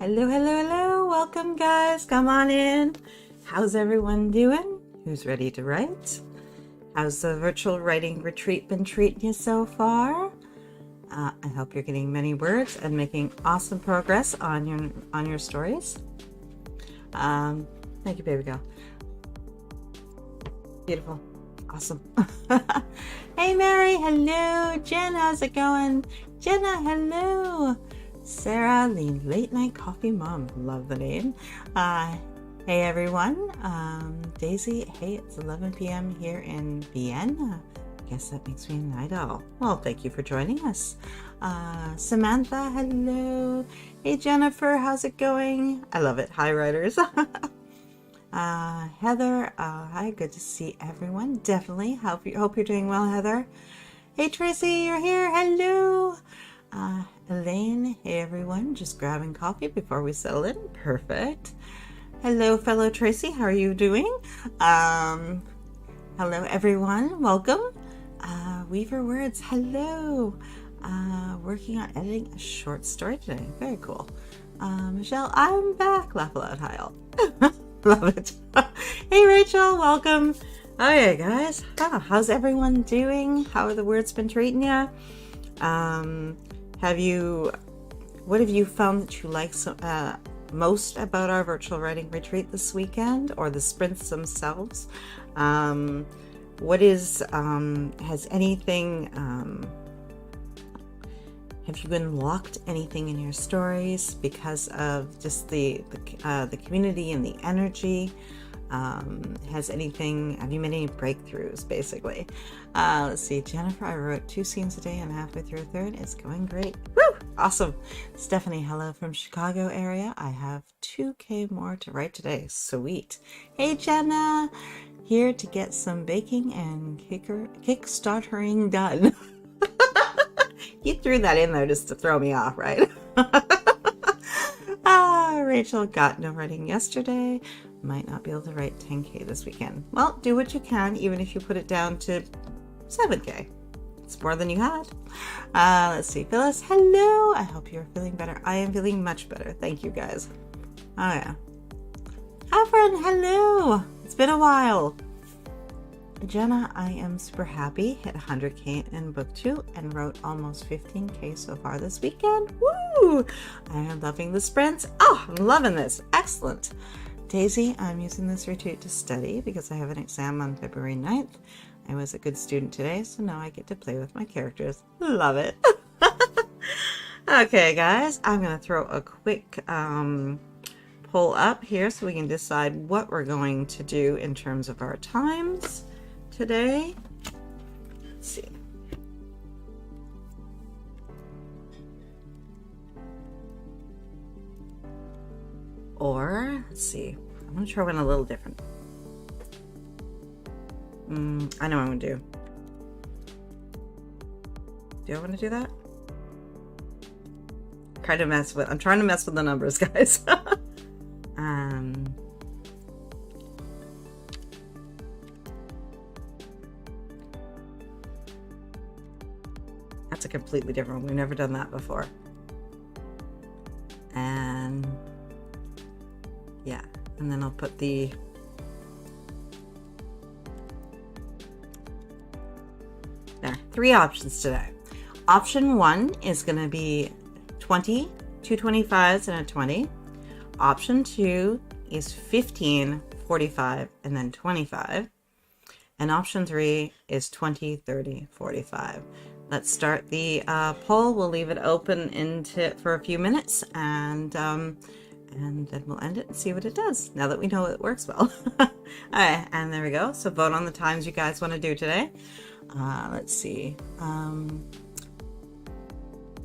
Hello, hello, hello. Welcome, guys. Come on in. How's everyone doing? Who's ready to write? How's the virtual writing retreat been treating you so far? I hope you're getting many words and making awesome progress on your stories. Thank you, baby girl. Beautiful. Awesome. Hey, Mary. Hello. Jen, how's it going? Jenna, hello. Sarah, the late night coffee mom. Love the name. Hey, everyone. Daisy, hey, it's 11 p.m. here in Vienna. Guess that makes me a night owl. Well, thank you for joining us. Samantha, hello. Hey, Jennifer, how's it going? I love it. Hi, writers. Heather, hi, good to see everyone. Definitely. Hope you're doing well, Heather. Hey, Tracy, you're here. Hello. Elaine, hey, everyone. Just grabbing coffee before we settle in. Perfect. Hello, fellow Tracy. How are you doing? Hello, everyone. Welcome. Weaver Words, hello. Working on editing a short story today. Very cool. Michelle, I'm back. Laugh aloud, hi all. Love it. Hey, Rachel, welcome. Okay, guys. How's everyone doing? How have the words been treating you? What have you found that you like most about our virtual writing retreat this weekend, or the sprints themselves? Have you unlocked anything in your stories because of just the community and the energy? Have you made any breakthroughs, basically? Let's see. Jennifer, I wrote 2 scenes a day and halfway through a third. It's going great. Woo! Awesome. Stephanie, hello from Chicago area. I have 2K more to write today. Sweet. Hey, Jenna. Here to get some baking and kickstartering done. You threw that in there just to throw me off, right? Rachel, got no writing yesterday. Might not be able to write 10K this weekend. Well, do what you can, even if you put it down to 7K. It's more than you had. Let's see. Phyllis, hello. I hope you're feeling better. I am feeling much better. Thank you, guys. Oh, yeah. Afrin, hello. It's been a while. Jenna, I am super happy. Hit 100K in book 2 and wrote almost 15K so far this weekend. Woo! I am loving the sprints. Oh, I'm loving this. Excellent. Daisy, I'm using this retreat to study because I have an exam on February 9th. I was a good student today, so now I get to play with my characters. Love it. Okay, guys, I'm going to throw a quick poll up here so we can decide what we're going to do in terms of our times today. Let's see. Or, let's see, I'm going to try one a little different. I know what I'm going to do. Do I want to do that? I'm trying to mess with the numbers, guys. That's a completely different one. We've never done that before. And yeah, and then I'll put there 3 options today. Option 1 is going to be 20, 2 25s and a 20. Option 2 is 15, 45, and then 25. And option 3 is 20, 30, 45. Let's start the poll. We'll leave it open for a few minutes, and then we'll end it and see what it does, now that we know it works well. All right, and there we go. So vote on the times you guys want to do today. Let's see.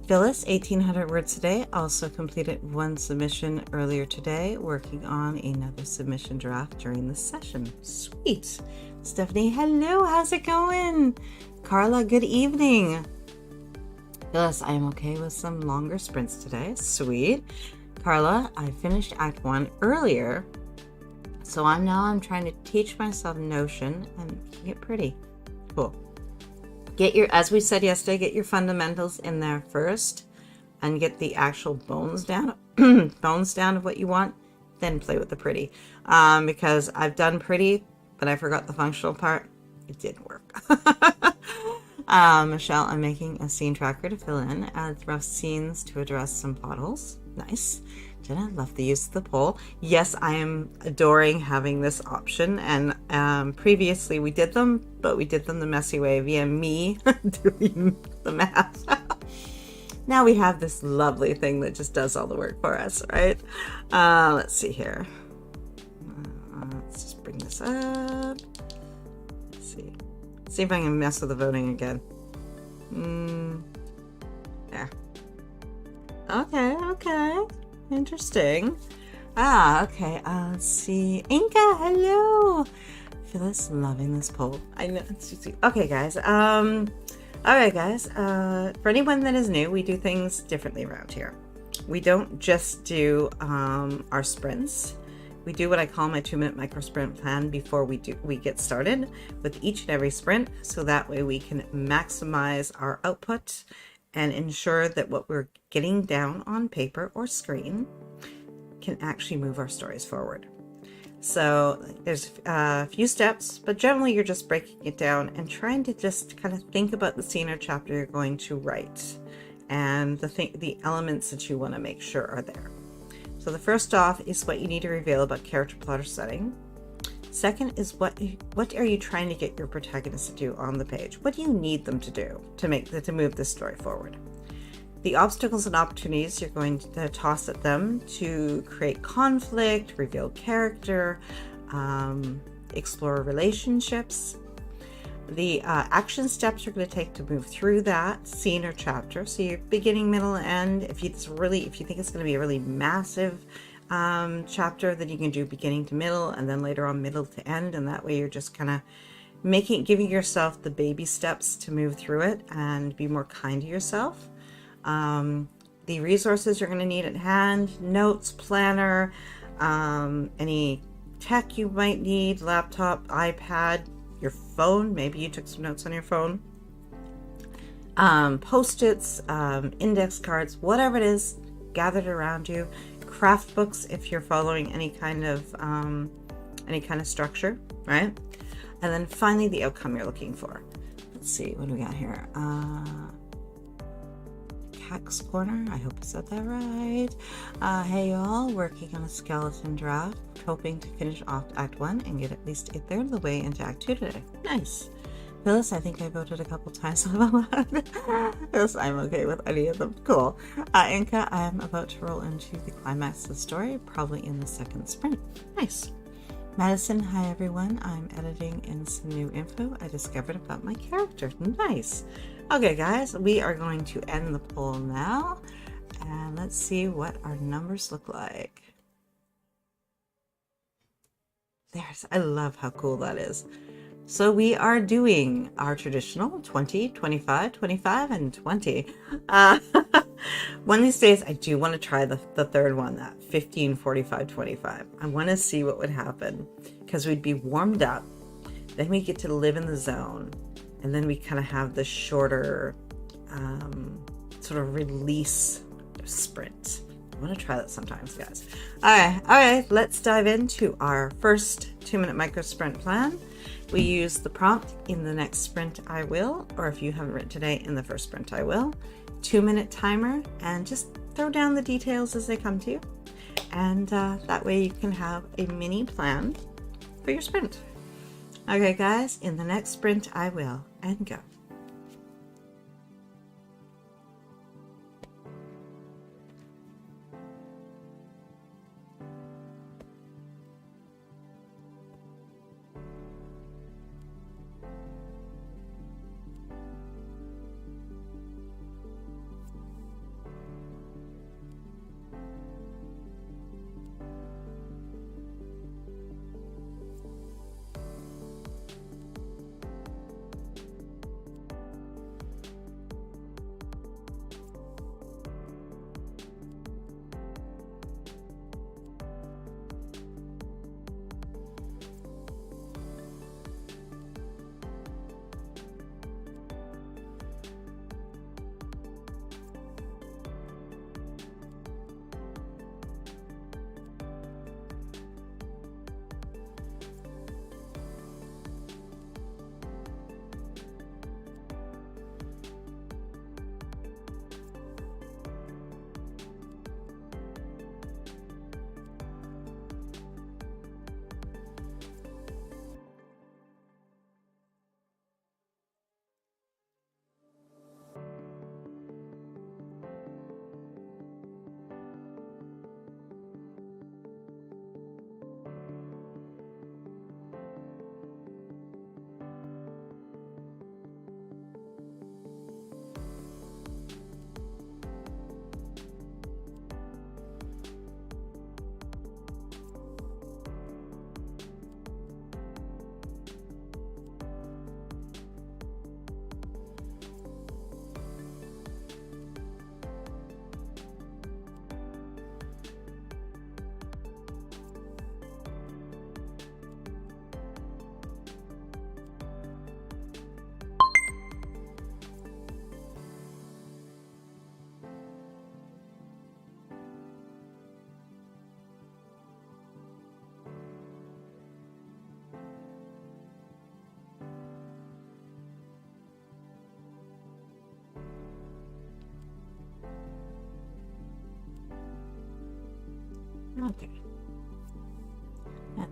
Phyllis, 1,800 words today. Also completed 1 submission earlier today, working on another submission draft during the session. Sweet. Stephanie, hello. How's it going? Carla, good evening. Phyllis, I am okay with some longer sprints today. Sweet. Carla, I finished Act 1 earlier, so I'm trying to teach myself Notion and keep it pretty. Cool. As we said yesterday, get your fundamentals in there first and get the actual bones down bones down of what you want, then play with the pretty. Because I've done pretty, but I forgot the functional part. It didn't work. Michelle, I'm making a scene tracker to fill in, add rough scenes to address some potholes. Nice. Jenna, love the use of the poll. Yes, I am adoring having this option. And previously we did them, but we did them the messy way via me doing the math. Now we have this lovely thing that just does all the work for us, right? Let's see here. Let's just bring this up. Let's see. See if I can mess with the voting again. There. Okay. Interesting. Okay. Let's see. Inka, hello. Phyllis, loving this poll. I know. Okay, guys. Alright, guys. For anyone that is new, we do things differently around here. We don't just do our sprints. We do what I call my 2-minute micro sprint plan before we get started with each and every sprint, so that way we can maximize our output and ensure that what we're getting down on paper or screen can actually move our stories forward. So there's a few steps, but generally you're just breaking it down and trying to just kind of think about the scene or chapter you're going to write and the elements that you want to make sure are there. So the first off is what you need to reveal about character, plot, or setting. Second is what are you trying to get your protagonist to do on the page? What do you need them to do to move this story forward? The obstacles and opportunities you're going to toss at them to create conflict, reveal character, explore relationships. The action steps you're going to take to move through that scene or chapter. So your beginning, middle, end. If you think it's going to be a really massive chapter, then you can do beginning to middle, and then later on middle to end. And that way you're just kind of giving yourself the baby steps to move through it and be more kind to yourself. The resources you're going to need at hand: notes, planner, any tech you might need, laptop, iPad, your phone. Maybe you took some notes on your phone. Post-its, index cards, whatever it is gathered around you. Craft books if you're following any kind of structure, right? And then finally the outcome you're looking for. Let's see, what do we got here? Cax Corner, I hope I said that right. Hey y'all, working on a skeleton draft, hoping to finish off Act 1 and get at least a third of the way into Act 2 today. Nice. Phyllis, I think I voted a couple times. Yes, I'm okay with any of them. Cool. Inka, I'm about to roll into the climax of the story, probably in the second sprint. Nice. Madison, hi everyone. I'm editing in some new info I discovered about my character. Nice. Okay, guys, we are going to end the poll now, and let's see what our numbers look like. I love how cool that is. So we are doing our traditional 20, 25, 25, and 20. One of these days, I do want to try the third one, that 15, 45, 25. I want to see what would happen, because we'd be warmed up. Then we get to live in the zone. And then we kind of have the shorter sort of release sprint. I want to try that sometimes, guys. All right, let's dive into our first 2-minute micro sprint plan. We use the prompt, in the next sprint I will, or if you haven't written today, in the first sprint I will. 2-minute timer, and just throw down the details as they come to you. And that way you can have a mini plan for your sprint. Okay, guys, in the next sprint I will, and go.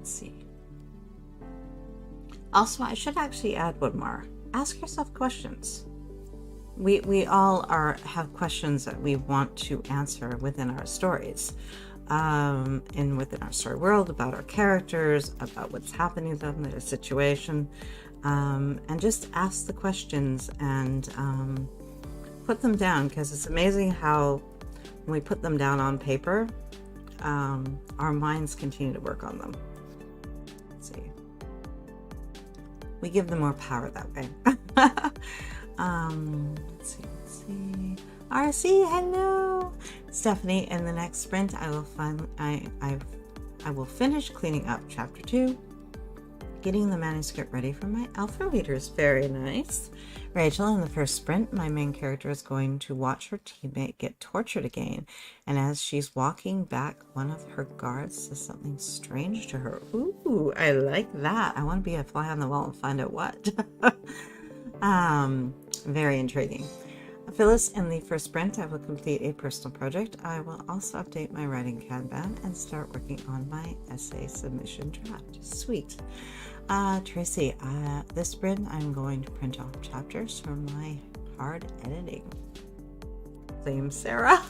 Let's see. Also, I should actually add one more. Ask yourself questions. We all have questions that we want to answer within our stories, and within our story world, about our characters, about what's happening to them, their situation, and just ask the questions and put them down, because it's amazing how when we put them down on paper, our minds continue to work on them. Let's see. We give them more power that way. Let's see. RC, hello. Stephanie, in the next sprint, I will finish cleaning up chapter 2, getting the manuscript ready for my alpha readers. Very nice. Rachel, in the first sprint, my main character is going to watch her teammate get tortured again, and as she's walking back, one of her guards says something strange to her. Ooh, I like that. I want to be a fly on the wall and find out what. Very intriguing. Phyllis, in the first sprint, I will complete a personal project. I will also update my writing Kanban and start working on my essay submission draft. Sweet. Tracy, this sprint, I'm going to print off chapters for my hard editing. Blame Sarah.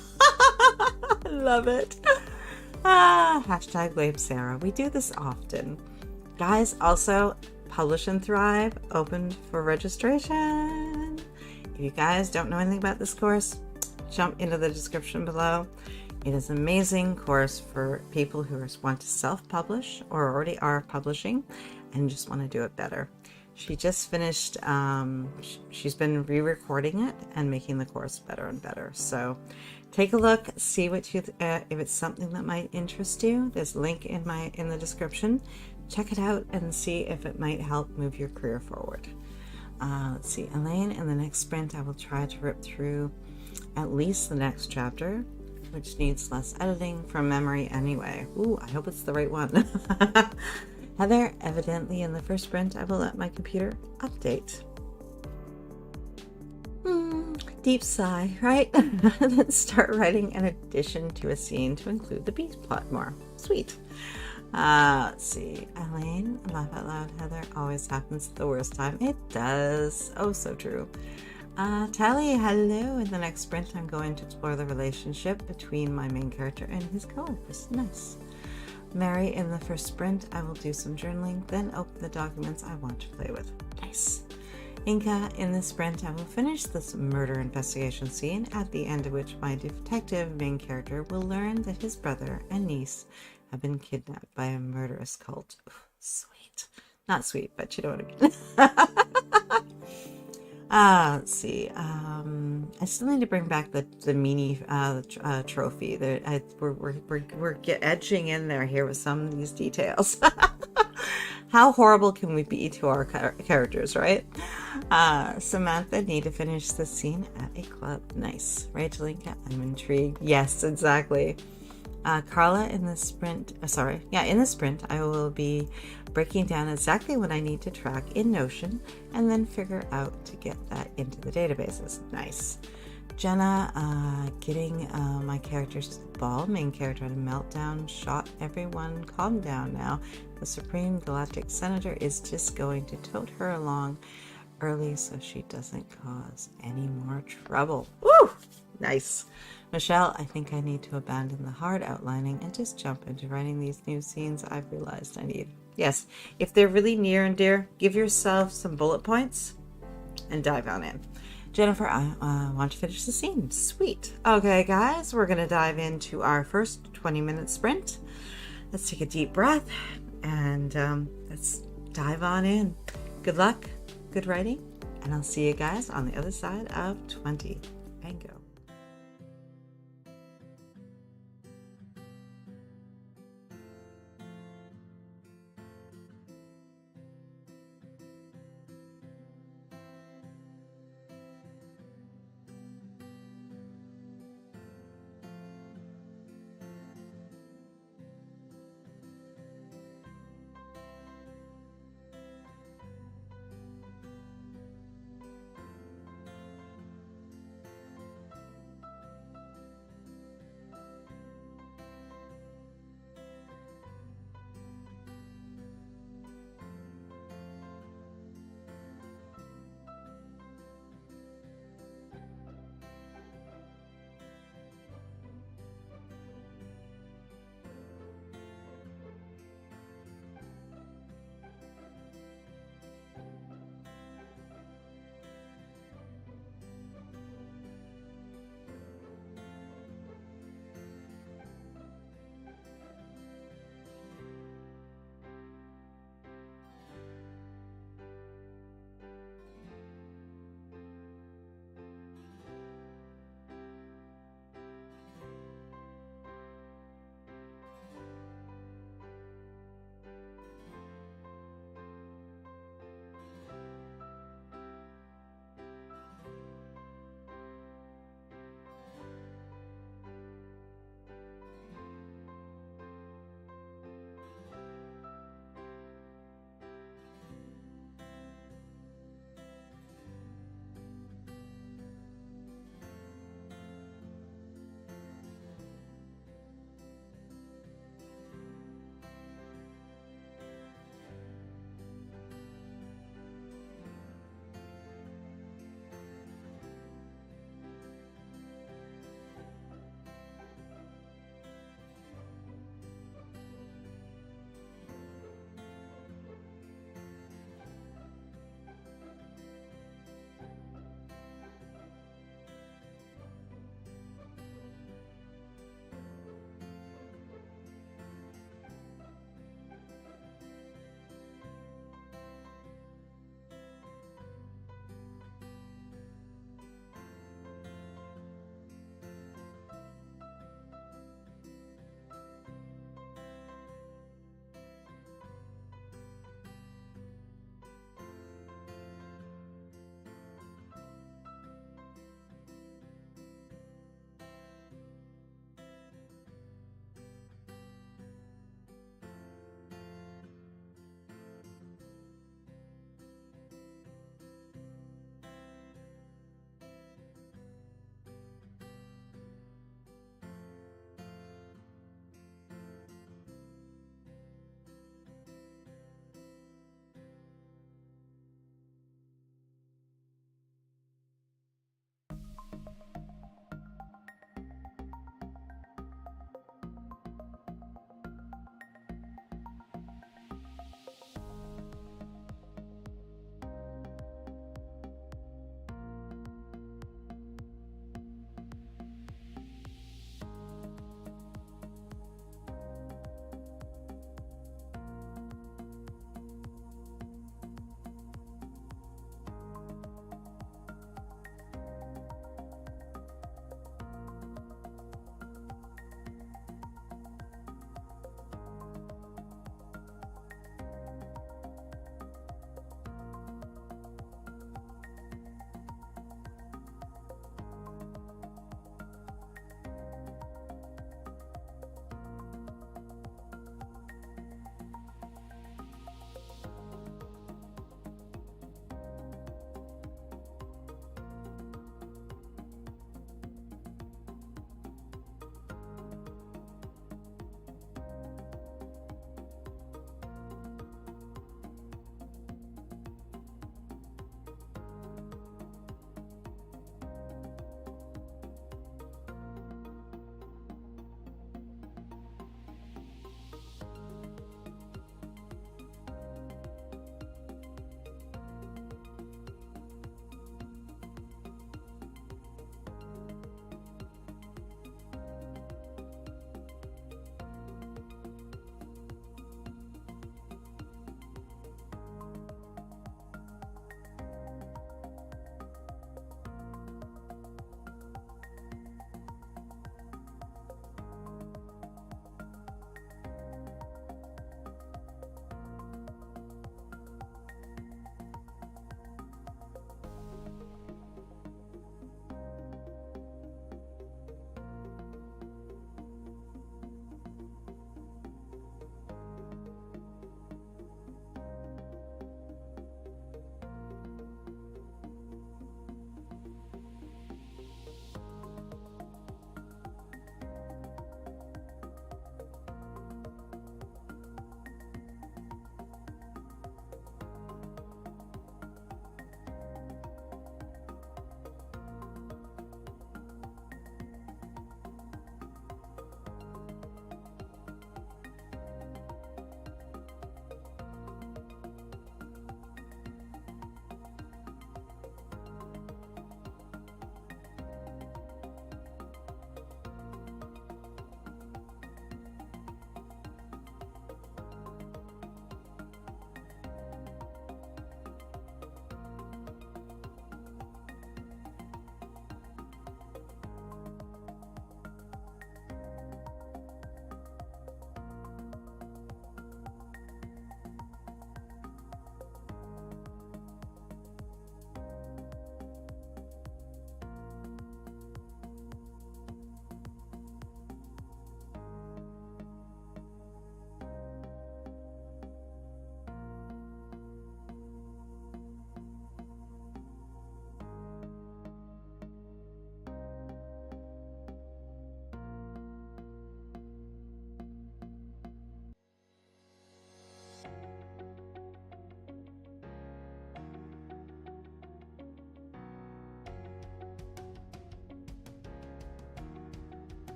Love it. Hashtag blame Sarah. We do this often. Guys, also, Publish and Thrive opened for registration. If you guys don't know anything about this course, jump into the description below. It is an amazing course for people who want to self-publish or already are publishing and just want to do it better. She just finished, she's been re-recording it and making the course better and better. So take a look, see what you, if it's something that might interest you. There's a link in the description. Check it out and see if it might help move your career forward. Let's see, Elaine, in the next sprint, I will try to rip through at least the next chapter, which needs less editing from memory anyway. Ooh, I hope it's the right one. Heather, evidently in the first sprint, I will let my computer update. Deep sigh, right? Then start writing an addition to a scene to include the B plot more. Sweet. Let's see. Elaine, laugh out loud, Heather, always happens at the worst time. It does. Oh, so true. Tally, hello. In the next sprint, I'm going to explore the relationship between my main character and his coworkers. Nice. Mary, in the first sprint, I will do some journaling, then open the documents I want to play with. Nice. Inca, in this sprint, I will finish this murder investigation scene, at the end of which my detective main character will learn that his brother and niece have been kidnapped by a murderous cult. Ooh, sweet. Not sweet, but you know what I mean. Let's see. I still need to bring back the meanie trophy. We're edging in there here with some of these details. How horrible can we be to our characters, right? Samantha, need to finish this scene at a club. Nice. Rachel, I'm intrigued. Yes, exactly. Carla, in the sprint, in the sprint, I will be breaking down exactly what I need to track in Notion and then figure out to get that into the databases. Nice. Jenna, getting my characters to the ball. Main character had a meltdown, shot everyone. Calm down now. The Supreme Galactic Senator is just going to tote her along early so she doesn't cause any more trouble. Woo! Nice. Michelle, I think I need to abandon the hard outlining and just jump into writing these new scenes I've realized I need. Yes, if they're really near and dear, give yourself some bullet points and dive on in. Jennifer, I want to finish the scene. Sweet. Okay, guys, we're going to dive into our first 20-minute sprint. Let's take a deep breath and let's dive on in. Good luck, good writing, and I'll see you guys on the other side of 20. And go.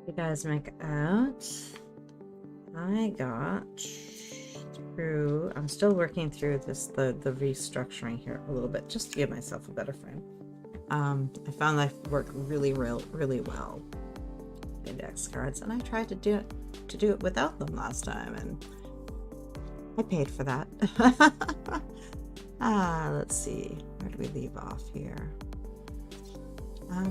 You guys make out. I got through, I'm still working through this, the restructuring here a little bit, just to give myself a better frame. I found I worked really well index cards, and I tried to do it without them last time, and I paid for that. Let's see, where do we leave off here?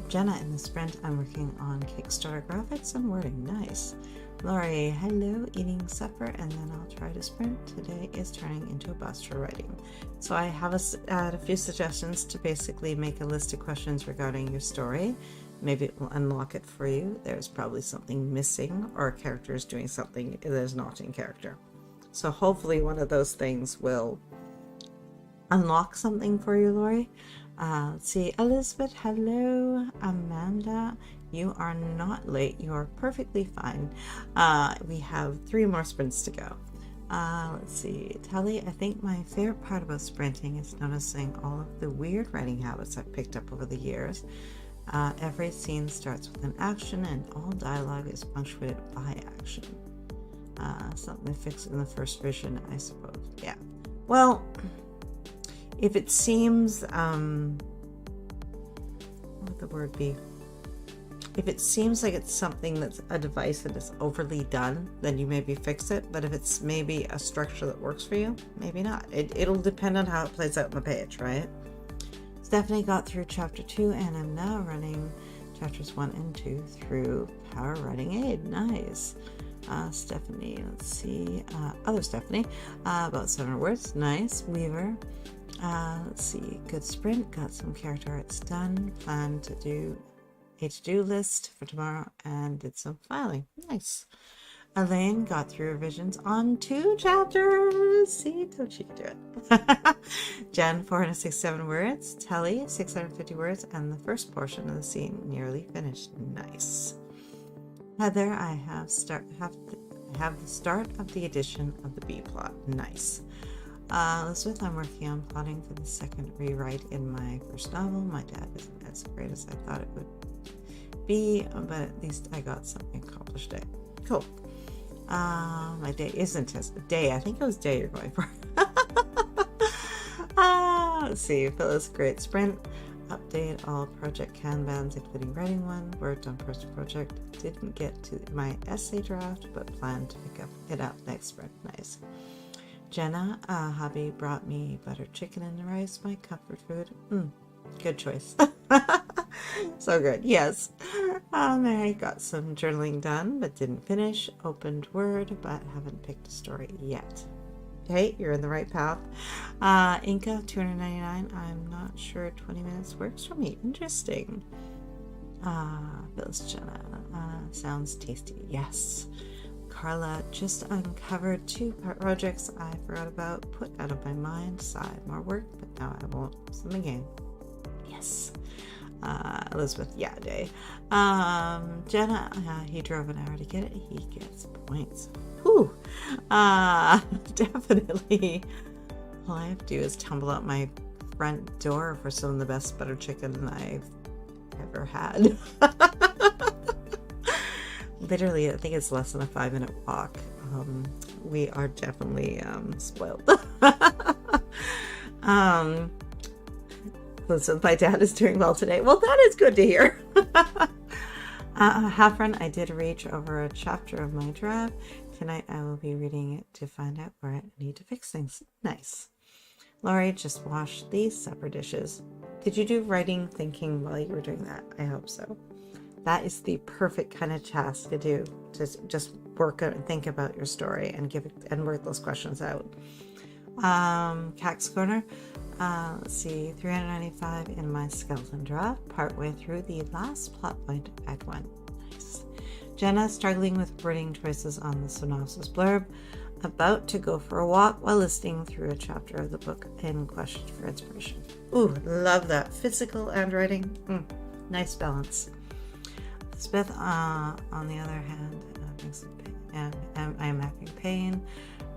Jenna, in the sprint, I'm working on Kickstarter graphics and wording. Nice. Lori, hello, eating supper, and then I'll try to sprint. Today is turning into a bust for writing. So I have a few suggestions to basically make a list of questions regarding your story. Maybe it will unlock it for you. There's probably something missing, or a character is doing something that is not in character. So hopefully one of those things will unlock something for you, Lori. Let's see, Elizabeth, hello. Amanda, you are not late. You are perfectly fine. We have 3 more sprints to go. Let's see, Telly, I think my favorite part about sprinting is noticing all of the weird writing habits I've picked up over the years. Every scene starts with an action, and all dialogue is punctuated by action. Something to fix in the first vision, I suppose. Yeah. Well, if it seems, what would the word be? If it seems like it's something that's a device that is overly done, then you maybe fix it. But if it's maybe a structure that works for you, maybe not. It'll depend on how it plays out on the page, right? Stephanie got through chapter 2, and I'm now running chapters 1 and 2 through Power Writing Aid. Nice. Stephanie, let's see. Other Stephanie, about 7 words. Nice. Weaver. Let's see, good sprint, got some character arts done, plan to do a to-do list for tomorrow, and did some filing. Nice. Elaine got through revisions on 2 chapters. See, don't she do it? Jen, 467 words. Telly, 650 words, and the first portion of the scene nearly finished. Nice. Heather, I have the start of the edition of the B plot. Nice. Elizabeth, I'm working on plotting for the second rewrite in my first novel. My dad isn't as great as I thought it would be, but at least I got something accomplished today. Cool. My day isn't as day. I think it was day you're going for. Let's see. Phyllis, great sprint. Update all project Kanbans, including writing one. Worked on first project. Didn't get to my essay draft, but plan to pick it up next sprint. Nice. Jenna, hubby brought me buttered chicken and rice, my comfort food. Good choice. So good, yes. Mary got some journaling done, but didn't finish. Opened Word, but haven't picked a story yet. Hey, you're in the right path. Inca, 299. I'm not sure 20 minutes works for me. Interesting. Phyllis, Jenna, sounds tasty. Yes. Carla, just uncovered 2 projects I forgot about, put out of my mind, side, more work, but now I won't lose them again. Yes. Elizabeth, yeah, day. Jenna, he drove an hour to get it, he gets points. Whew. Definitely. All I have to do is tumble out my front door for some of the best butter chicken I've ever had. Literally, I think it's less than a 5-minute walk. We are definitely spoiled. Listen, my dad is doing well today. Well, that is good to hear. Halfrun, I did reach over a chapter of my draft. Tonight I will be reading it to find out where I need to fix things. Nice. Laurie, just washed these supper dishes. Did you do writing thinking while you were doing that? I hope so. That is the perfect kind of task to do, to just work out and think about your story and work those questions out. Cax Corner, let's see, 395 in my skeleton draft, partway through the last plot point, Act 1. Nice. Jenna, struggling with wording choices on the synopsis blurb, about to go for a walk while listening through a chapter of the book in question for inspiration. Ooh, love that. Physical and writing. Nice balance. Elizabeth, on the other hand, I am having pain.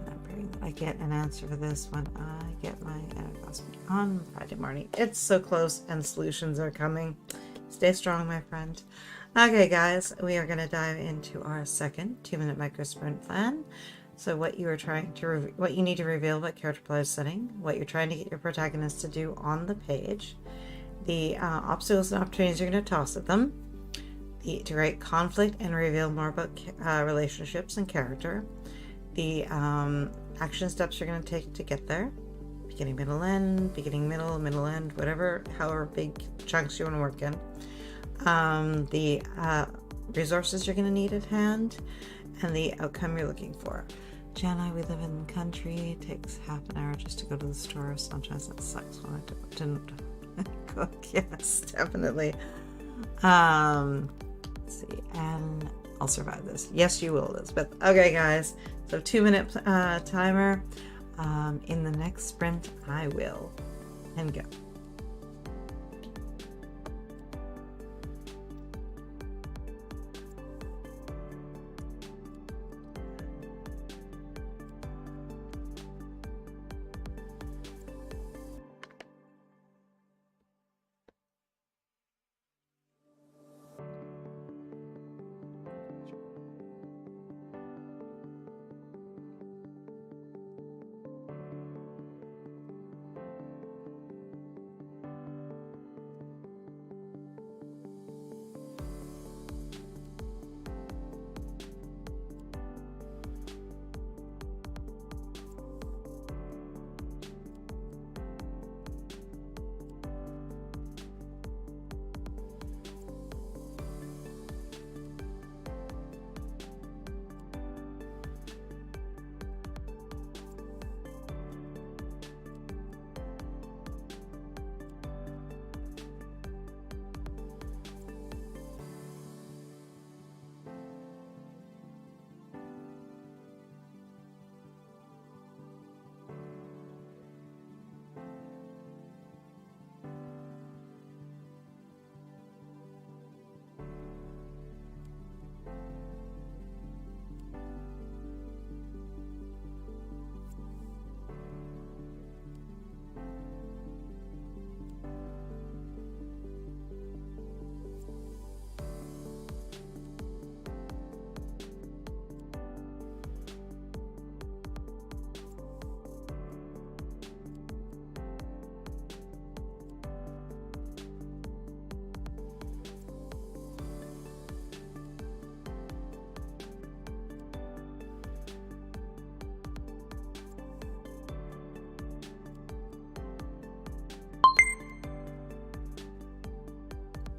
I'm praying that I get an answer for this when I get my antidepressant on Friday morning. It's so close and solutions are coming. Stay strong, my friend. Okay, guys, we are going to dive into our second 2-minute micro sprint plan. So what you are trying to, what you need to reveal about character player setting, what you're trying to get your protagonist to do on the page, the obstacles and opportunities you're going to toss at them, to write conflict and reveal more about relationships and character, the action steps you're going to take to get there, beginning, middle, end, beginning, middle, end, whatever, however big chunks you want to work in. The resources you're going to need at hand, and the outcome you're looking for. Jana, we live in the country. It takes half an hour just to go to the store. Sometimes that sucks when I didn't cook. Yes, definitely. Let's see, and I'll survive this. Yes, you will, Elizabeth. Okay, guys. So 2-minute timer. In the next sprint, I will. And go.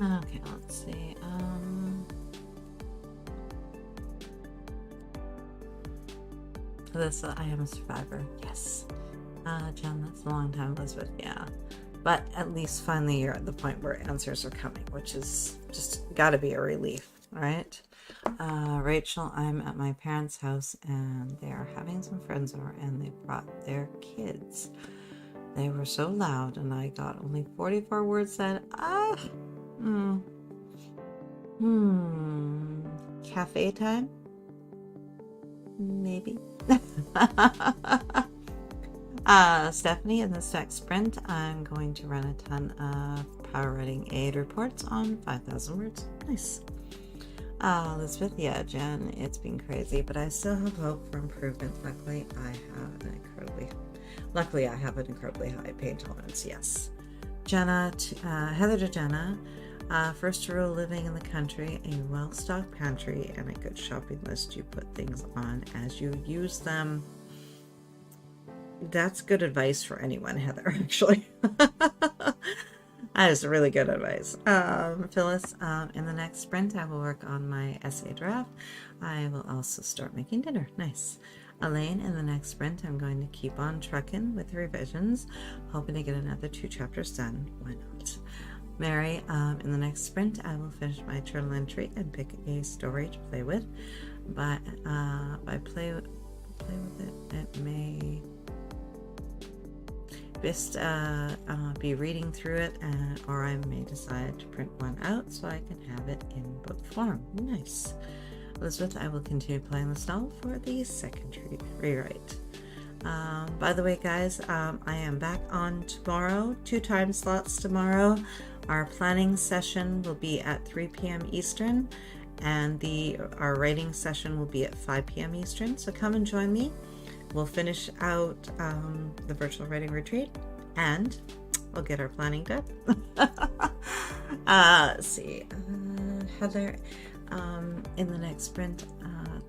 Okay, let's see. This I am a survivor. Yes. Jen, that's a long time, Elizabeth. Yeah. But at least finally you're at the point where answers are coming, which is just gotta be a relief, right? Rachel, I'm at my parents' house and they are having some friends over and they brought their kids. They were so loud and I got only 44 words said. Cafe time? Maybe. Stephanie, in this next sprint, I'm going to run a ton of power writing aid reports on 5,000 words. Nice. Elizabeth, yeah, Jen, it's been crazy, but I still have hope for improvement. Luckily, I have an incredibly high pain tolerance. Yes. Jenna, Heather to Jenna. First rule living in the country, a well-stocked pantry and a good shopping list. You put things on as you use them. That's good advice for anyone, Heather, actually. That is really good advice. Phyllis, in the next sprint, I will work on my essay draft. I will also start making dinner. Nice. Elaine, in the next sprint, I'm going to keep on trucking with revisions, hoping to get another 2 chapters done. Why not? Mary, in the next sprint, I will finish my journal entry and pick a story to play with. But by play with it, it may just be reading through it, or I may decide to print one out so I can have it in book form. Nice. Elizabeth, I will continue playing this novel for the second rewrite. By the way, guys, I am back on tomorrow, 2 time slots tomorrow. Our planning session will be at 3 p.m. Eastern, and our writing session will be at 5 p.m. Eastern. So come and join me. We'll finish out the virtual writing retreat, and we'll get our planning done. Let's see, Heather, in the next sprint,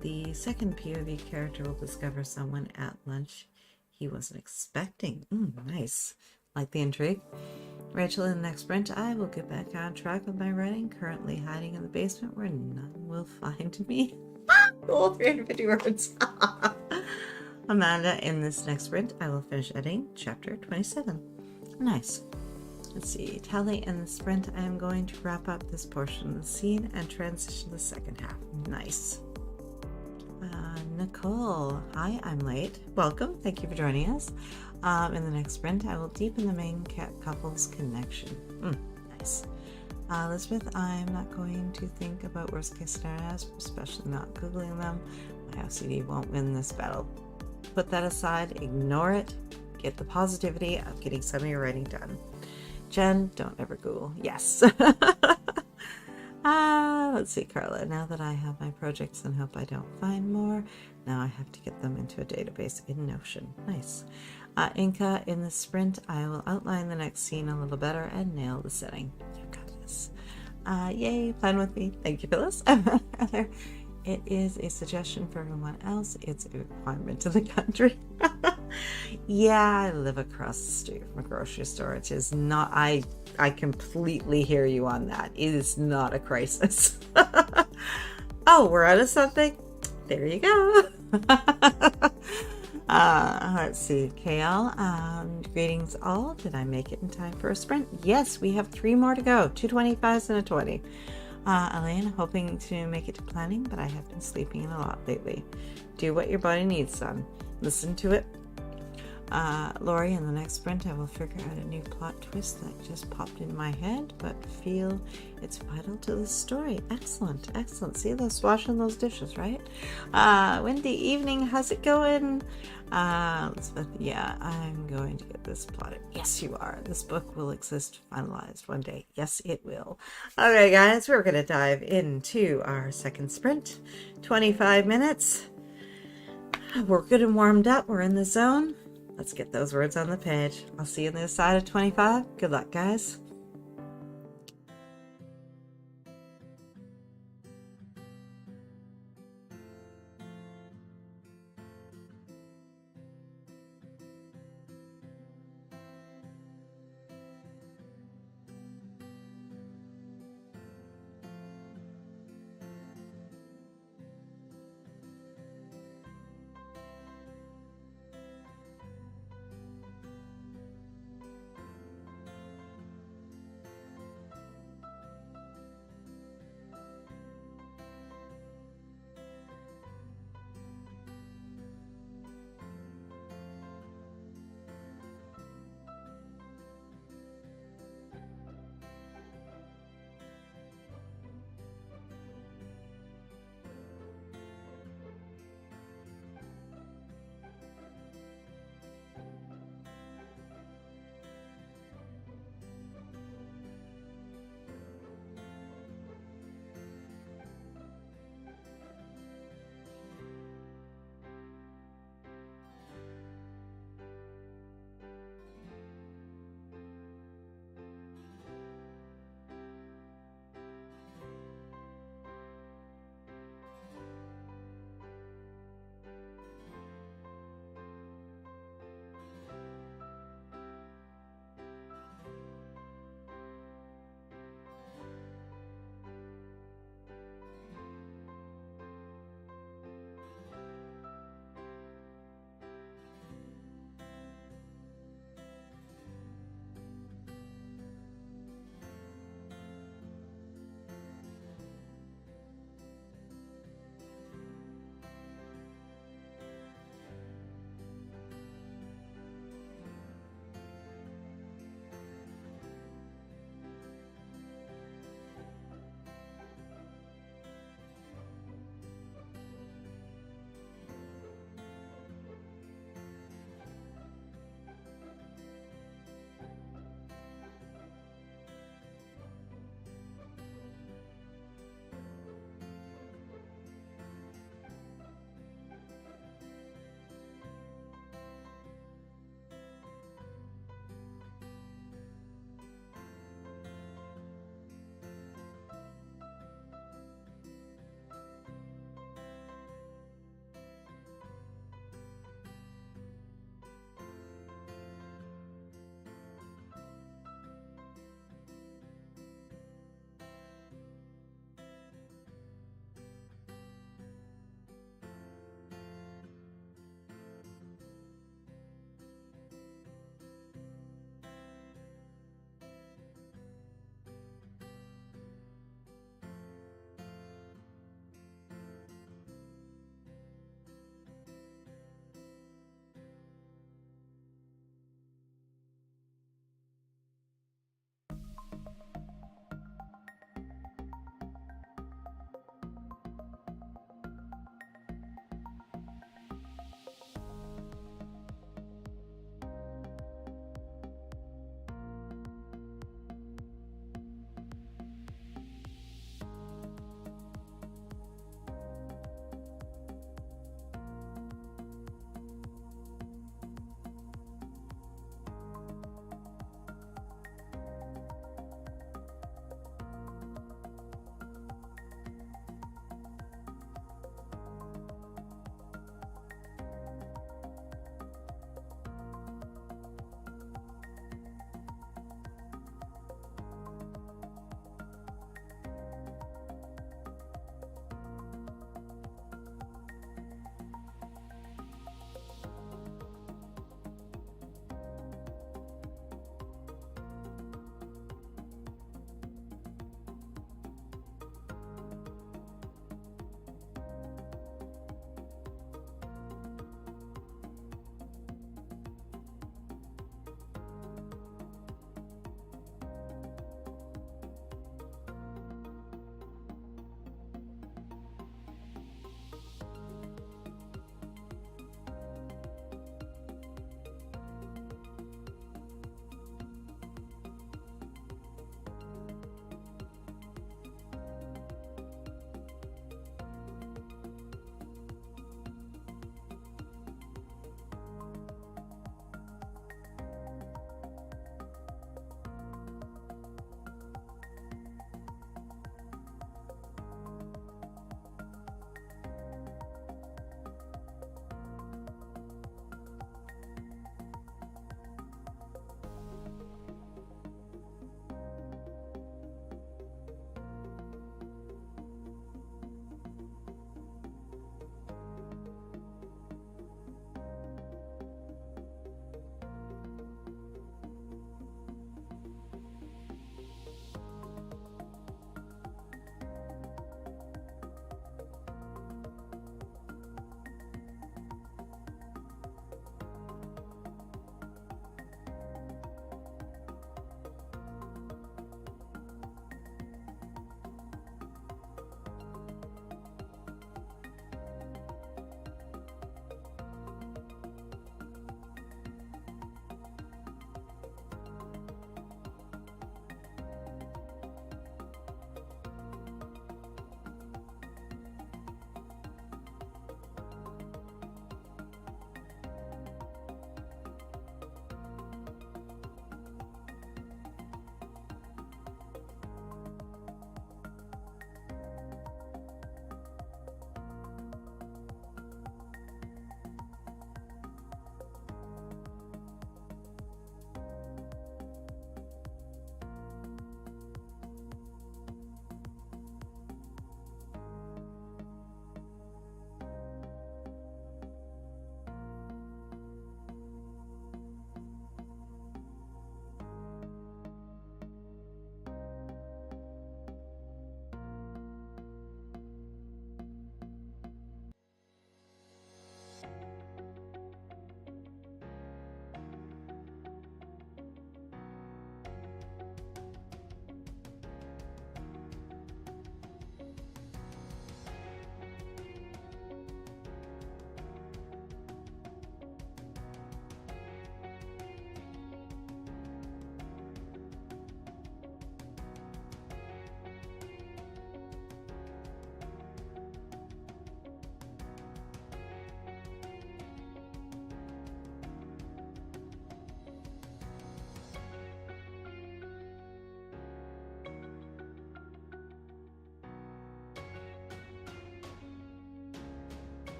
the second POV character will discover someone at lunch he wasn't expecting. Nice. Like the intrigue. Rachel, in the next sprint, I will get back on track with my writing, currently hiding in the basement where none will find me. Cool, 350 words. Amanda, in this next sprint, I will finish editing chapter 27. Nice. Let's see. Tally, in the sprint, I am going to wrap up this portion of the scene and transition to the second half. Nice. Nicole, hi, I'm late. Welcome. Thank you for joining us. In the next sprint, I will deepen the main couple's connection. Nice. Elizabeth, I'm not going to think about worst case scenarios, especially not Googling them. My OCD won't win this battle. Put that aside, ignore it, get the positivity of getting some of your writing done. Jen, don't ever Google. Yes. Let's see, Carla. Now that I have my projects and hope I don't find more, now I have to get them into a database in Notion. Nice. Inca, in the sprint, I will outline the next scene a little better and nail the setting. You got this. Yay, plan with me. Thank you, Phyllis. It is a suggestion for everyone else. It's a requirement of the country. Yeah, I live across the street from a grocery store. It is not, I completely hear you on that. It is not a crisis. Oh, we're out of something? There you go. Let's see, KL, greetings all. Did I make it in time for a sprint? Yes, we have 3 more to go, 2 25s and a 20. Elaine, hoping to make it to planning, but I have been sleeping in a lot lately. Do what your body needs, son. Listen to it. Lori, in the next sprint, I will figure out a new plot twist that just popped in my head, but feel it's vital to the story. Excellent, excellent. See, those washing those dishes, right? Wendy, evening, how's it going? Elizabeth, yeah, I'm going to get this plotted. Yes, you are. This book will exist finalized one day. Yes, it will. All right, guys, we're going to dive into our second sprint. 25 minutes. We're good and warmed up. We're in the zone. Let's get those words on the page. I'll see you on the other side of 25. Good luck, guys.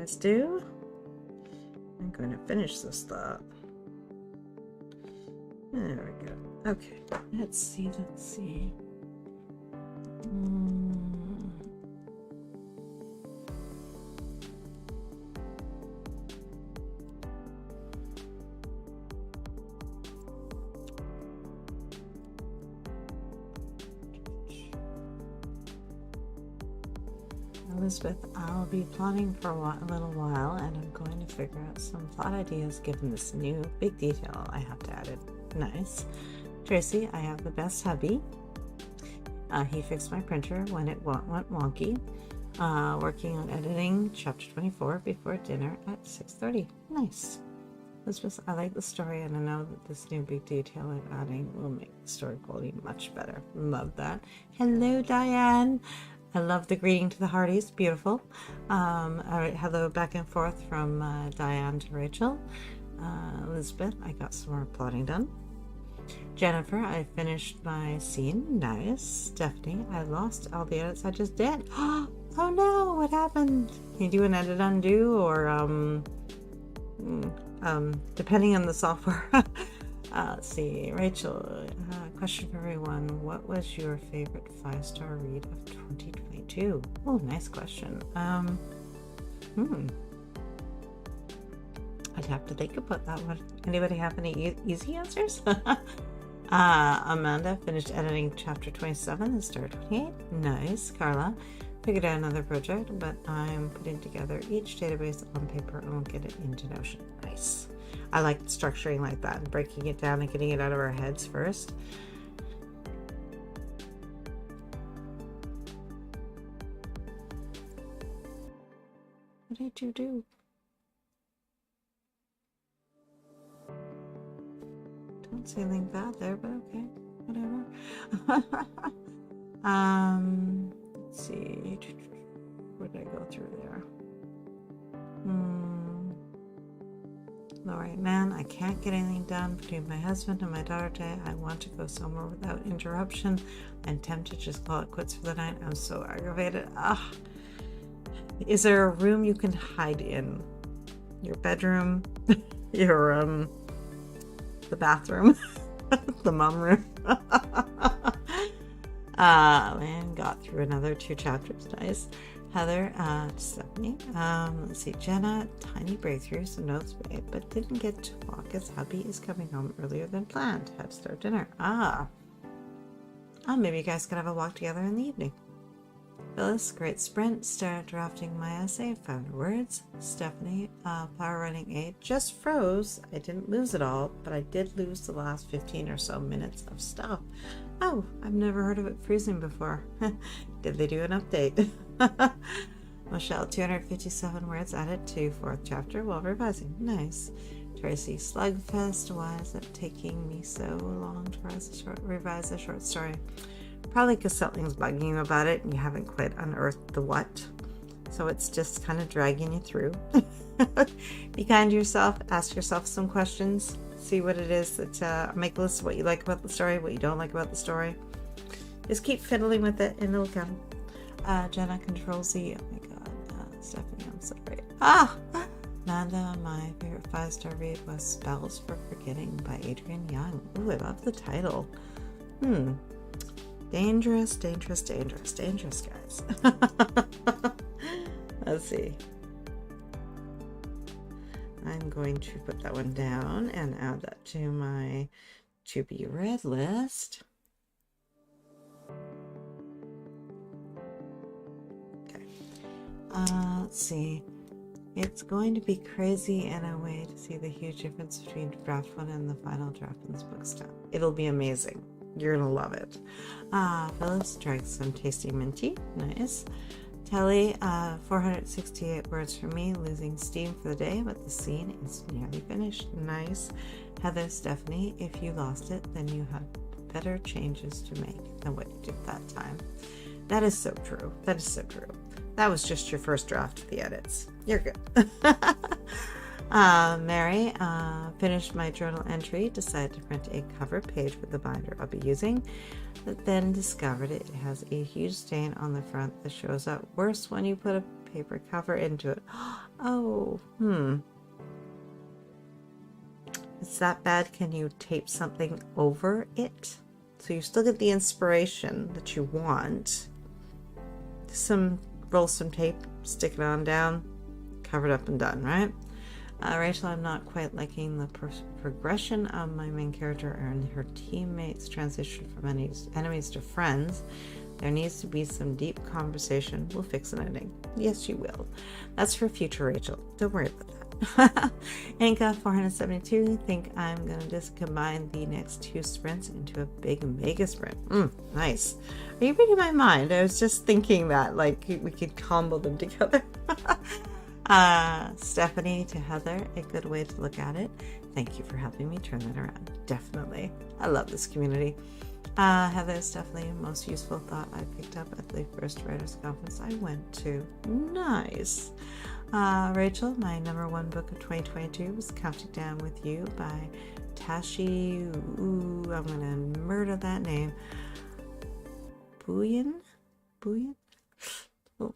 guys do. I'm going to finish this thought. There we go. Okay, let's see. Elizabeth, I'll be plotting for a little while, and I'm going to figure out some plot ideas given this new big detail I have to add in. Nice. Tracy, I have the best hubby. He fixed my printer when it went wonky. Working on editing chapter 24 before dinner at 6:30. Nice. Elizabeth, I like the story, and I know that this new big detail I'm adding will make the story quality much better. Love that. Hello, Diane. I love the greeting to the Hardys. Beautiful. All right, hello back and forth from Diane to Rachel. Elizabeth, I got some more plotting done. Jennifer, I finished my scene. Nice. Stephanie, I lost all the edits I just did. Oh no, what happened? Can you do an edit undo, or depending on the software? Let's see. Rachel, question for everyone. What was your favorite 5-star read of 2022? Oh, nice question. I'd have to think about that one. Anybody have any easy answers? Amanda finished editing chapter 27 and started 28. Nice. Carla, figured out another project, but I'm putting together each database on paper and we'll get it into Notion. Nice. I like structuring like that and breaking it down and getting it out of our heads first. What did you do? Don't see anything bad there, but okay, whatever. Let's see. Where did I go through there? All right, man, I can't get anything done between my husband and my daughter today. I want to go somewhere without interruption. I'm tempted to just call it quits for the night. I'm so aggravated. Is there a room you can hide in? Your bedroom? Your, the bathroom? The mom room? And got through another 2 chapters. Nice. Heather, Stephanie, let's see, Jenna, tiny breakthrough, some notes made, but didn't get to walk as hubby is coming home earlier than planned. Had to start dinner. Maybe you guys could have a walk together in the evening. Phyllis, great sprint, started drafting my essay, found words. Stephanie, power running aid, just froze. I didn't lose it all, but I did lose the last 15 or so minutes of stuff. Oh, I've never heard of it freezing before. Did they do an update? Michelle, 257 words added to 4th chapter while revising. Nice. Tracy, Slugfest, why is it taking me so long to revise a short story? Probably because something's bugging you about it and you haven't quite unearthed the what. So it's just kind of dragging you through. Be kind to yourself. Ask yourself some questions. See what it is that, make a list of what you like about the story, what you don't like about the story. Just keep fiddling with it and it'll come. Jenna, Control Z. Oh my god. Stephanie, I'm sorry. Amanda, my favorite 5-star read was Spells for Forgetting by Adrian Young. Ooh, I love the title. Dangerous, dangerous, dangerous, dangerous, guys. Let's see. I'm going to put that one down and add that to my to be read list. Okay. Let's see. It's going to be crazy in a way to see the huge difference between draft 1 and the final draft in this book stuff. It'll be amazing. You're gonna love it. Phyllis drank some tasty minty. Nice. Telly, 468 words for me, losing steam for the day, but the scene is nearly finished. Nice. Heather, Stephanie, if you lost it, then you have better changes to make than what you did that time. That is so true. That is so true. That was just your first draft of the edits. You're good. Mary, finished my journal entry, decided to print a cover page with the binder I'll be using, but then discovered it has a huge stain on the front that shows up worse when you put a paper cover into it. Oh, Is that bad? Can you tape something over it? So you still get the inspiration that you want. Roll some tape, stick it on down, cover it up and done, right? Rachel, I'm not quite liking the progression of my main character and her teammates' transition from enemies to friends. There needs to be some deep conversation. We'll fix an ending. Yes, you will. That's for future Rachel. Don't worry about that. Anka 472. Think I'm going to just combine the next 2 sprints into a big mega sprint. Nice. Are you reading my mind? I was just thinking that, like, we could combo them together. Stephanie to Heather. A good way to look at it. Thank you for helping me turn that around. Definitely. I love this community. Heather is definitely the most useful thought I picked up at the first writers conference I went to. Nice. Rachel, my #1 book of 2022 was Counting Down with You by Tashi. Ooh, I'm gonna murder that name. Booyan? Oh,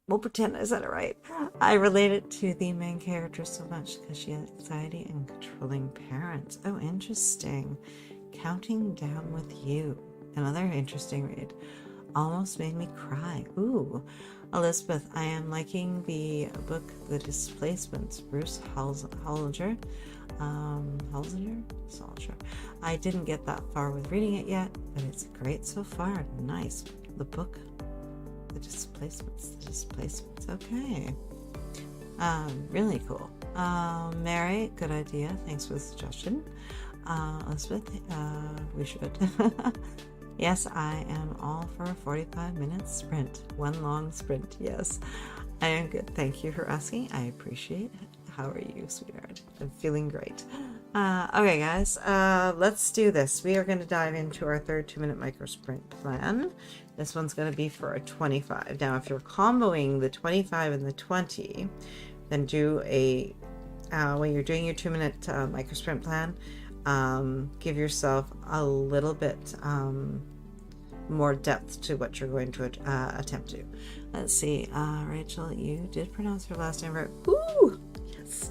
we'll pretend I said it right. I related to the main character so much because she has anxiety and controlling parents. Oh, interesting. Counting Down with You. Another interesting read. Almost made me cry. Ooh. Elizabeth, I am liking the book The Displacements. Bruce Hollinger. Soldier. I didn't get that far with reading it yet, but it's great so far. Nice. The book The Displacements. Okay. Really cool. Mary, good idea. Thanks for the suggestion. Elizabeth, we should. Yes, I am all for a 45-minute sprint. One long sprint. Yes, I am good. Thank you for asking. I appreciate it. How are you, sweetheart? I'm feeling great. Okay, guys, let's do this. We are going to dive into our third 2-minute micro sprint plan. This one's going to be for a 25. Now, if you're comboing the 25 and the 20, then do a, when you're doing your 2-minute micro sprint plan, give yourself a little bit more depth to what you're going to attempt to. Let's see. Rachel, you did pronounce her last name right. Ooh! Yes!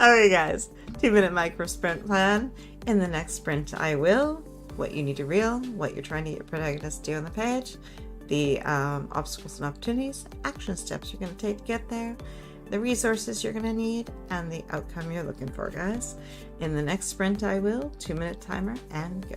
Alright, guys. 2-minute micro sprint plan. In the next sprint, I will. What you need to reel, what you're trying to get your protagonist to do on the page, the obstacles and opportunities, action steps you're going to take to get there, the resources you're going to need, and the outcome you're looking for, guys. In the next sprint, I will. 2-minute timer and go.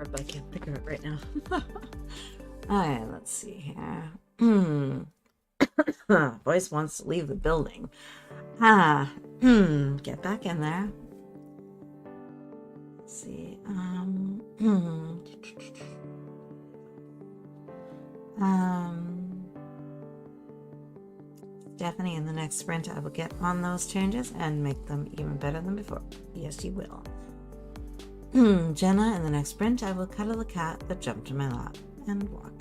word, but I can't think of it right now. Alright, let's see here. Voice wants to leave the building. Get back in there. Let's see. Stephanie, in the next sprint, I will get on those changes and make them even better than before. Yes, you will. Jenna, in the next sprint, I will cuddle the cat that jumped in my lap and walk.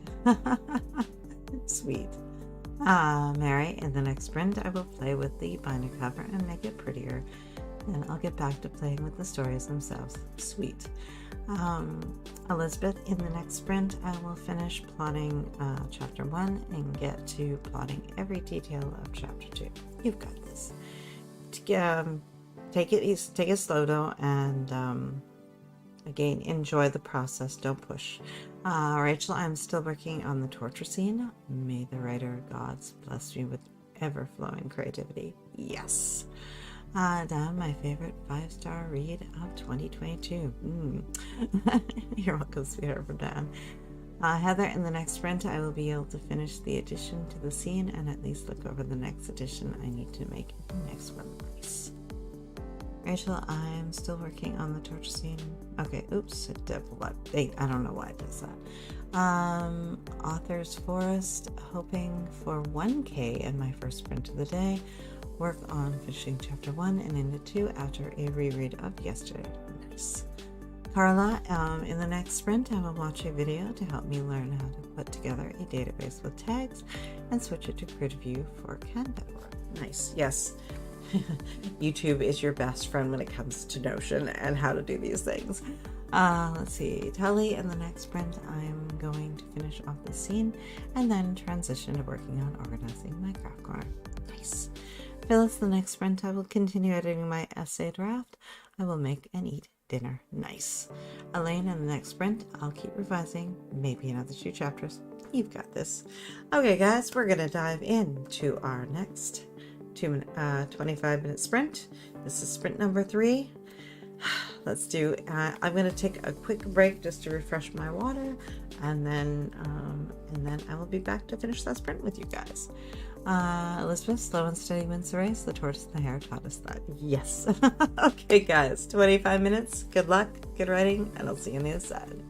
Sweet. Mary, in the next sprint, I will play with the binder cover and make it prettier. Then I'll get back to playing with the stories themselves. Sweet. Elizabeth, in the next sprint, I will finish plotting chapter 1 and get to plotting every detail of chapter 2. You've got this. Take it slow though, and again, enjoy the process. Don't push. Rachel, I'm still working on the torture scene. May the writer gods bless me with ever-flowing creativity. Yes. Don, my favorite 5-star read of 2022. You're welcome, sweetheart, from Dan. Heather, in the next sprint, I will be able to finish the addition to the scene and at least look over the next addition I need to make the next one nice. Rachel, I'm still working on the torture scene. Okay, oops, I don't know why it does that. Author's Forest, hoping for 1K in my first sprint of the day. Work on finishing chapter 1 and into 2 after a reread of yesterday. Nice. Carla, in the next sprint, I will watch a video to help me learn how to put together a database with tags and switch it to Grid View for Canva. Nice. Yes. YouTube is your best friend when it comes to Notion and how to do these things. Let's see. Tully, in the next sprint, I'm going to finish off the scene and then transition to working on organizing my craft corner. Nice. Phyllis, the next sprint, I will continue editing my essay draft. I will make and eat dinner. Nice. Elaine, in the next sprint, I'll keep revising, maybe another 2 chapters. You've got this. Okay, guys, we're going to dive into our next 25-minute sprint. This is sprint number 3. Let's do, I'm going to take a quick break just to refresh my water, and then I will be back to finish that sprint with you guys. Elizabeth, slow and steady wins the race. The tortoise and the hare taught us that. Yes. Okay, guys, 25 minutes. Good luck, good writing, and I'll see you on the other side.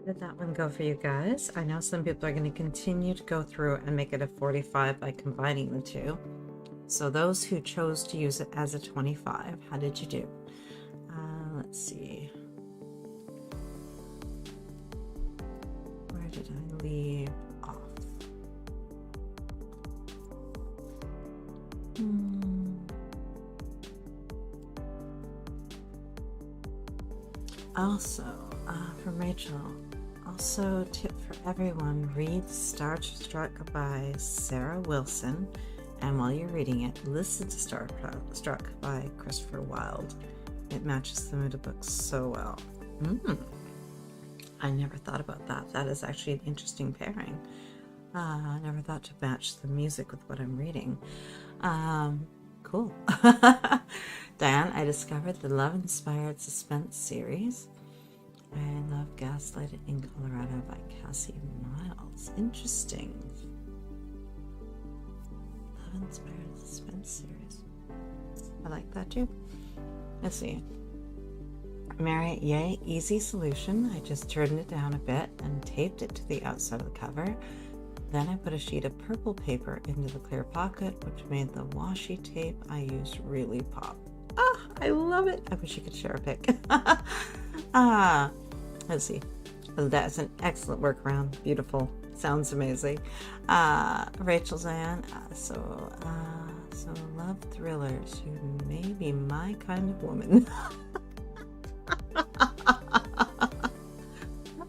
Did that one go for you guys? I know some people are going to continue to go through and make it a 45 by combining the two. So those who chose to use it as a 25, how did you do? Let's see. Where did I leave off? Also, from Rachel, also tip for everyone, read Starstruck by Sarah Wilson, and while you're reading it, listen to Starstruck by Christopher Wilde. It matches the mood of books so well. I never thought about that. That is actually an interesting pairing. I never thought to match the music with what I'm reading. Cool. Diane, I discovered the love-inspired suspense series. I love Gaslighted in Colorado by Cassie Miles. Interesting. Love-inspired suspense series. I like that too. Let's see. Mary, yay, easy solution. I just turned it down a bit and taped it to the outside of the cover. Then I put a sheet of purple paper into the clear pocket, which made the washi tape I used really pop. Ah, I love it. I wish you could share a pic. Let's see. That's an excellent workaround. Beautiful. Sounds amazing. Rachel Zan, so love thrillers. You may be my kind of woman.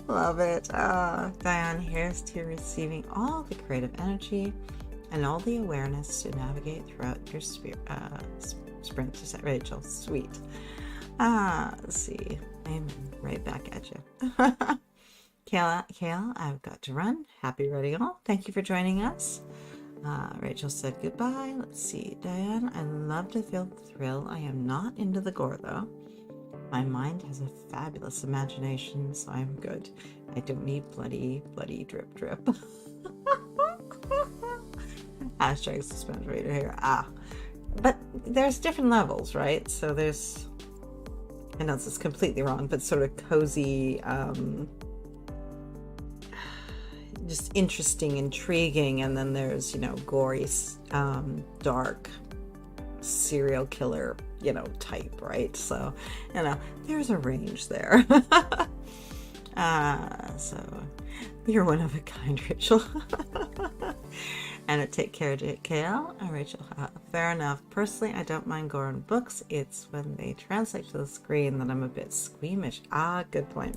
Love it. Diane, here's to receiving all the creative energy and all the awareness to navigate throughout your sprint to Rachel. Sweet. Let's see. Amen. Right back at you. Kayla, I've got to run. Happy writing all. Thank you for joining us. Rachel said goodbye. Let's see. Diane, I love to feel the thrill. I am not into the gore though. My mind has a fabulous imagination, so I'm good. I don't need bloody drip drip. Hashtag suspense reader here. But there's different levels, right? So there's, I know this is completely wrong, but sort of cozy, just interesting, intriguing, and then there's, gory, dark, serial killer, type, right? So, there's a range there. So you're one of a kind, Rachel. And take care to Kale. Rachel, fair enough. Personally, I don't mind gore in books. It's when they translate to the screen that I'm a bit squeamish. Good point.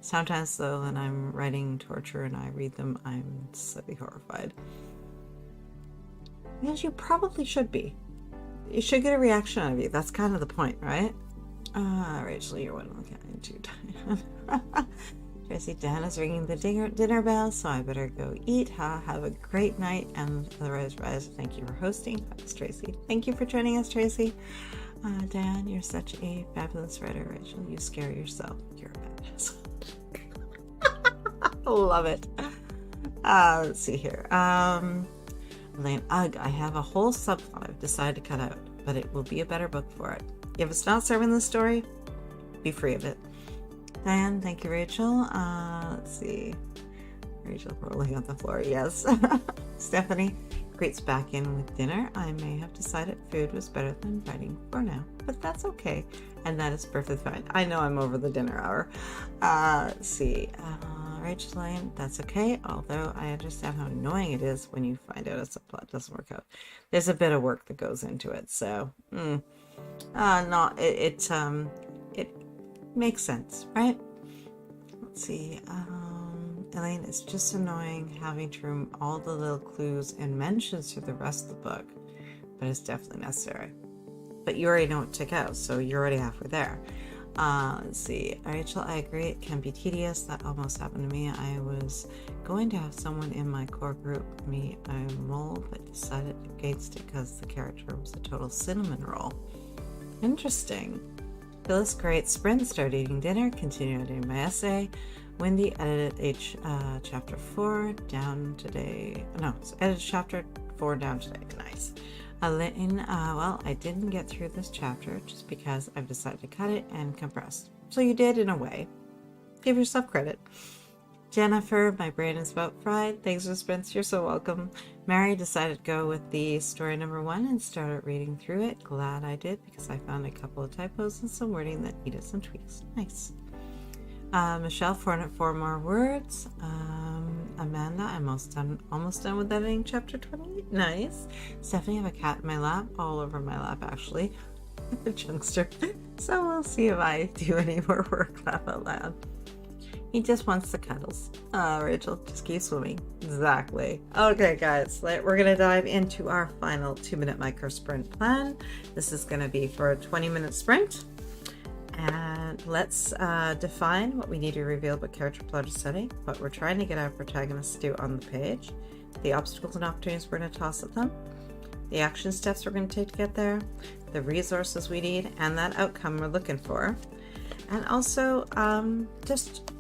Sometimes, though, when I'm writing torture and I read them, I'm slightly horrified. Yes, you probably should be. You should get a reaction out of you. That's kind of the point, right? Rachel, you're one of the kind too, Diane. Tracy, Diana's ringing the dinner bell, so I better go eat. Have a great night, and otherwise, thank you for hosting. Thanks, Tracy. Thank you for joining us, Tracy. Diane, you're such a fabulous writer. Rachel, you scare yourself. You're a badass. Love it. Let's see here. Elaine, I have a whole subplot I've decided to cut out, but it will be a better book for it. If it's not serving the story, be free of it. Diane, thank you, Rachel. Let's see. Rachel rolling on the floor, yes. Stephanie greets back in with dinner. I may have decided food was better than writing for now, but that's okay. And that is perfectly fine. I know I'm over the dinner hour. Let's see. Rachel Lane, that's okay, although I understand how annoying it is when you find out a subplot doesn't work out. There's a bit of work that goes into it, so it makes sense, right? Let's see. Elaine, it's just annoying having to remove all the little clues and mentions through the rest of the book, but it's definitely necessary. But you already know what to take out, so you're already halfway there. Let's see. Rachel, I agree. It can be tedious. That almost happened to me. I was going to have someone in my core group meet a mole, but decided against it because the character was a total cinnamon roll. Interesting. Phyllis, great sprint. Started eating dinner. Continued editing my essay. Wendy edited chapter 4 down today. No, edited chapter 4 down today. Nice. Well, I didn't get through this chapter just because I've decided to cut it and compress. So you did in a way. Give yourself credit. Jennifer, my brain is about fried. Thanks for sprints. You're so welcome. Mary decided to go with the story number 1 and started reading through it. Glad I did, because I found a couple of typos and some wording that needed some tweaks. Nice. Michelle, 404 more words. Amanda, I'm almost done with editing chapter 28. Nice. Stephanie, I have a cat in my lap, all over my lap actually. A chunkster. So we'll see if I do any more work, laugh out loud. He just wants the cuddles. Rachel, just keep swimming. Exactly. Okay, guys, we're going to dive into our final 2-minute micro sprint plan. This is going to be for a 20-minute sprint. And let's define what we need to reveal about character plot setting, what we're trying to get our protagonists to do on the page, the obstacles and opportunities we're going to toss at them, the action steps we're going to take to get there, the resources we need, and that outcome we're looking for. And also just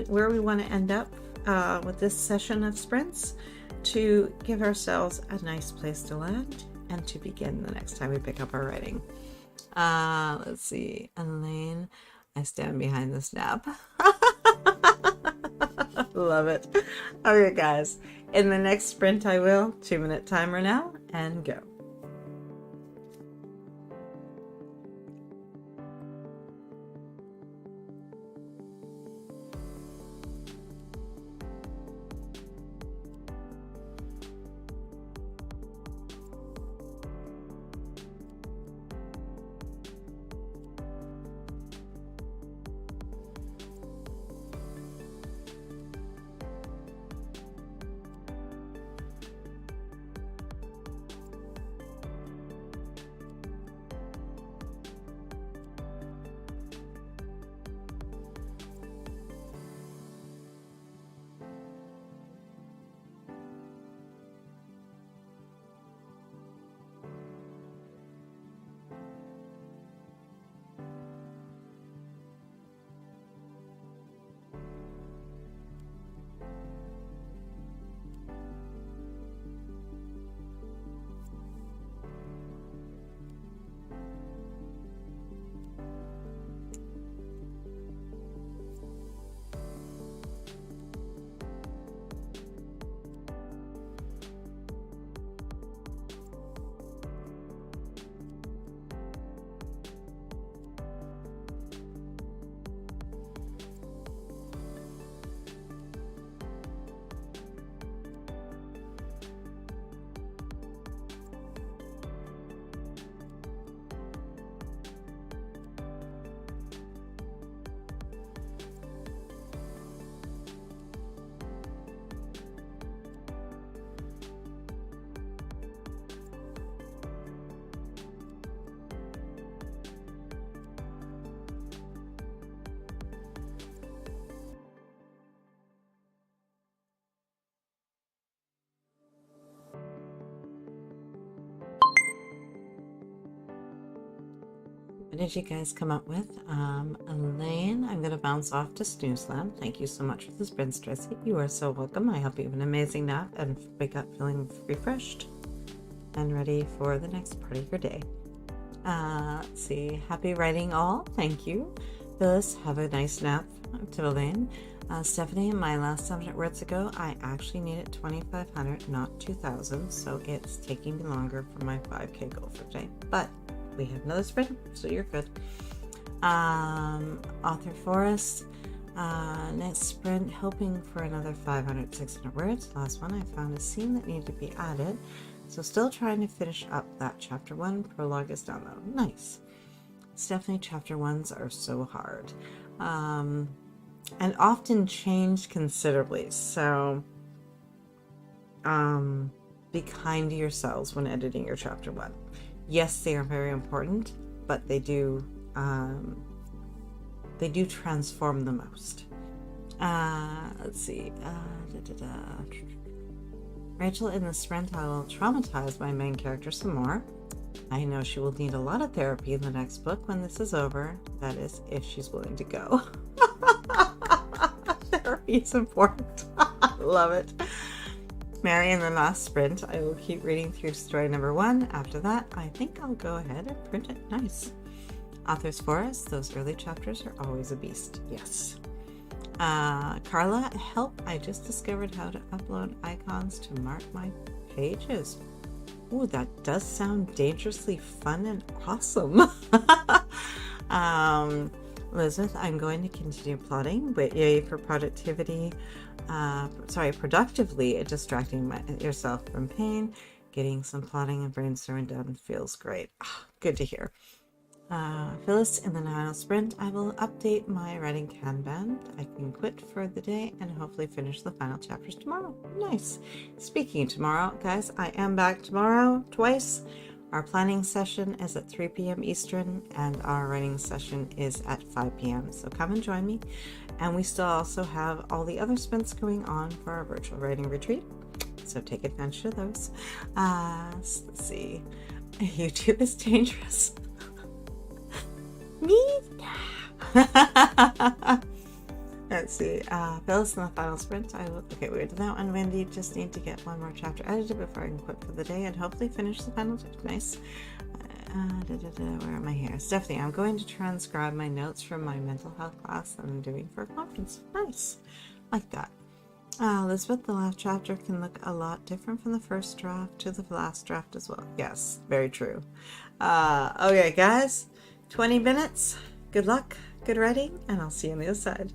where we want to end up with this session of sprints to give ourselves a nice place to land and to begin the next time we pick up our writing. Let's see. Elaine, I stand behind this nap. Love it. Okay, guys. In the next sprint, I will. 2-minute timer now, and go. What did you guys come up with? Elaine, I'm going to bounce off to Snooze Land. Thank you so much for the sprints, Tracy. You are so welcome. I hope you have an amazing nap and wake up feeling refreshed and ready for the next part of your day. Let's see. Happy writing all. Thank you. Phyllis, have a nice nap. To Elaine. Stephanie, my last 7 words ago, I actually needed 2,500, not 2,000, so it's taking me longer for my 5K goal for today. But we have another sprint, so you're good. Author Forrest, next sprint, hoping for another 500, 600 words. Last one, I found a scene that needed to be added, so still trying to finish up that chapter 1. Prologue is done though. Nice. Stephanie, chapter 1s are so hard, and often changed considerably. So be kind to yourselves when editing your chapter 1. Yes, they are very important, but they do transform the most. Let's see. Rachel, in the sprint, I will traumatize my main character some more. I know she will need a lot of therapy in the next book when this is over. That is, if she's willing to go. Therapy is important. Love it. Mary, in the last sprint, I will keep reading through story number 1. After that, I think I'll go ahead and print it. Nice. Authors Forest, those early chapters are always a beast. Yes. Carla, help. I just discovered how to upload icons to mark my pages. Ooh, that does sound dangerously fun and awesome. Elizabeth, I'm going to continue plotting, but yay for productivity. Productively distracting yourself from pain. Getting some plotting and brainstorming done feels great. Oh, good to hear. Phyllis, in the Nano Sprint, I will update my writing Kanban. I can quit for the day and hopefully finish the final chapters tomorrow. Nice. Speaking of tomorrow, guys, I am back tomorrow twice. Our planning session is at 3 p.m. Eastern and our writing session is at 5 p.m. So come and join me. And we still also have all the other sprints going on for our virtual writing retreat. So take advantage of those. Let's see. YouTube is dangerous. Me? Let's see. Phyllis in the final sprint. Okay, we did that one. Wendy, just need to get one more chapter edited before I can quit for the day and hopefully finish the final chapter. Nice. Where am I here? Stephanie, I'm going to transcribe my notes from my mental health class that I'm doing for a conference. Nice. Like that. Elizabeth, the last chapter can look a lot different from the first draft to the last draft as well. Yes, very true. Okay, guys. 20 minutes. Good luck, good writing, and I'll see you on the other side.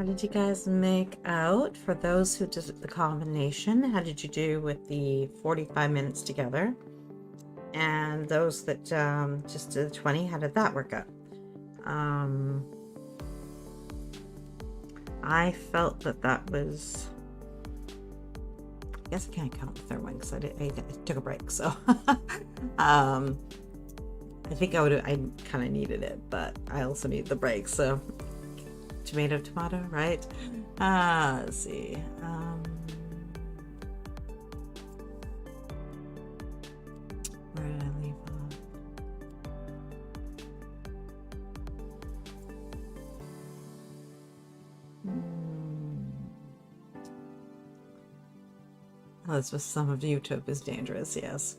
did you guys make out? For those who did the combination, how did you do with the 45 minutes together? And those that just did 20, how did that work out? I felt that was, I guess I can't count the third one because I took a break, so I think I kind of needed it, but I also need the break, so tomato, right? Let's see. Where did I leave off? Elizabeth, some of YouTube is dangerous, yes.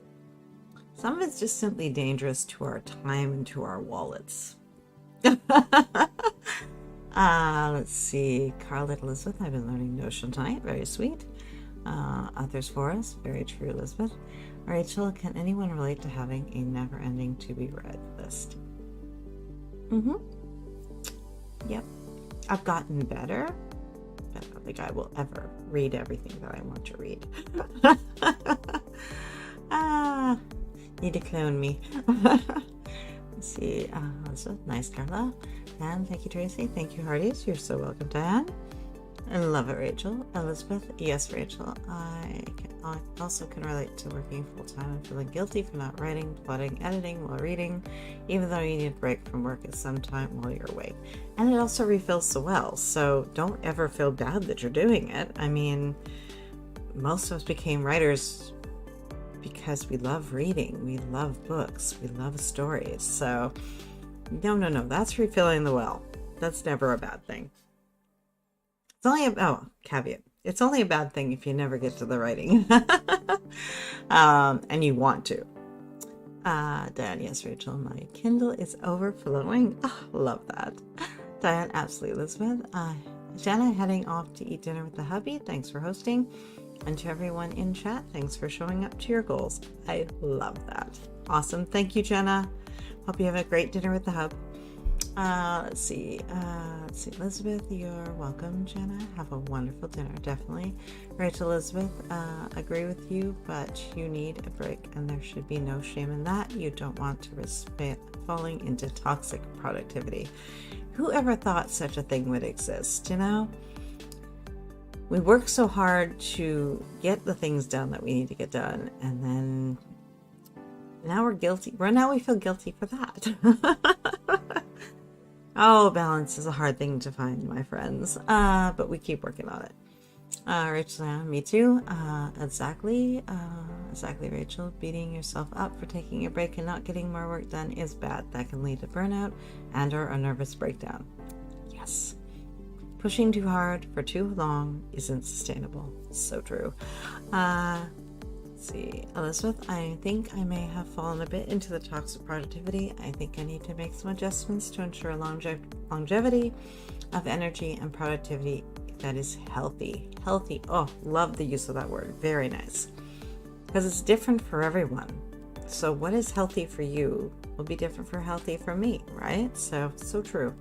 Some of it's just simply dangerous to our time and to our wallets. Let's see. Carl and Elizabeth, I've been learning Notion tonight. Very sweet. Others for us. Very true, Elizabeth. Rachel, can anyone relate to having a never-ending to-be-read list? Yep. I've gotten better, but I don't think I will ever read everything that I want to read. Need to clone me. Let's see. So nice, Carla. And thank you, Tracy. Thank you, Hardies. You're so welcome, Diane. I love it, Rachel. Elizabeth, yes, Rachel. I also can relate to working full-time and feeling guilty for not writing, plotting, editing while reading, even though you need a break from work at some time while you're awake. And it also refills so well, so don't ever feel bad that you're doing it. I mean, most of us became writers because we love reading, we love books, we love stories. So no, that's refilling the well. That's never a bad thing. It's only caveat. It's only a bad thing if you never get to the writing. And you want to. Diane, yes, Rachel, my Kindle is overflowing. Oh, love that. Diane, absolutely, Elizabeth. Jenna, heading off to eat dinner with the hubby. Thanks for hosting. And to everyone in chat, thanks for showing up to your goals. I love that. Awesome. Thank you, Jenna. Hope you have a great dinner with the hub. Let's see, Elizabeth, you're welcome. Jenna, have a wonderful dinner, definitely. Rachel, Elizabeth, agree with you, but you need a break, and there should be no shame in that. You don't want to risk falling into toxic productivity. Whoever thought such a thing would exist, you know? We work so hard to get the things done that we need to get done, and then now we're guilty. Now we feel guilty for that. Oh, balance is a hard thing to find, my friends, but we keep working on it. Rachel, me too. Exactly, Rachel. Beating yourself up for taking a break and not getting more work done is bad. That can lead to burnout and or a nervous breakdown. Yes. Pushing too hard for too long isn't sustainable. So true. Let's see, Elizabeth, I think I may have fallen a bit into the toxic productivity. I think I need to make some adjustments to ensure longevity of energy and productivity that is healthy. Healthy. Oh, love the use of that word. Very nice. Because it's different for everyone. So what is healthy for you will be different for healthy for me, right? So true.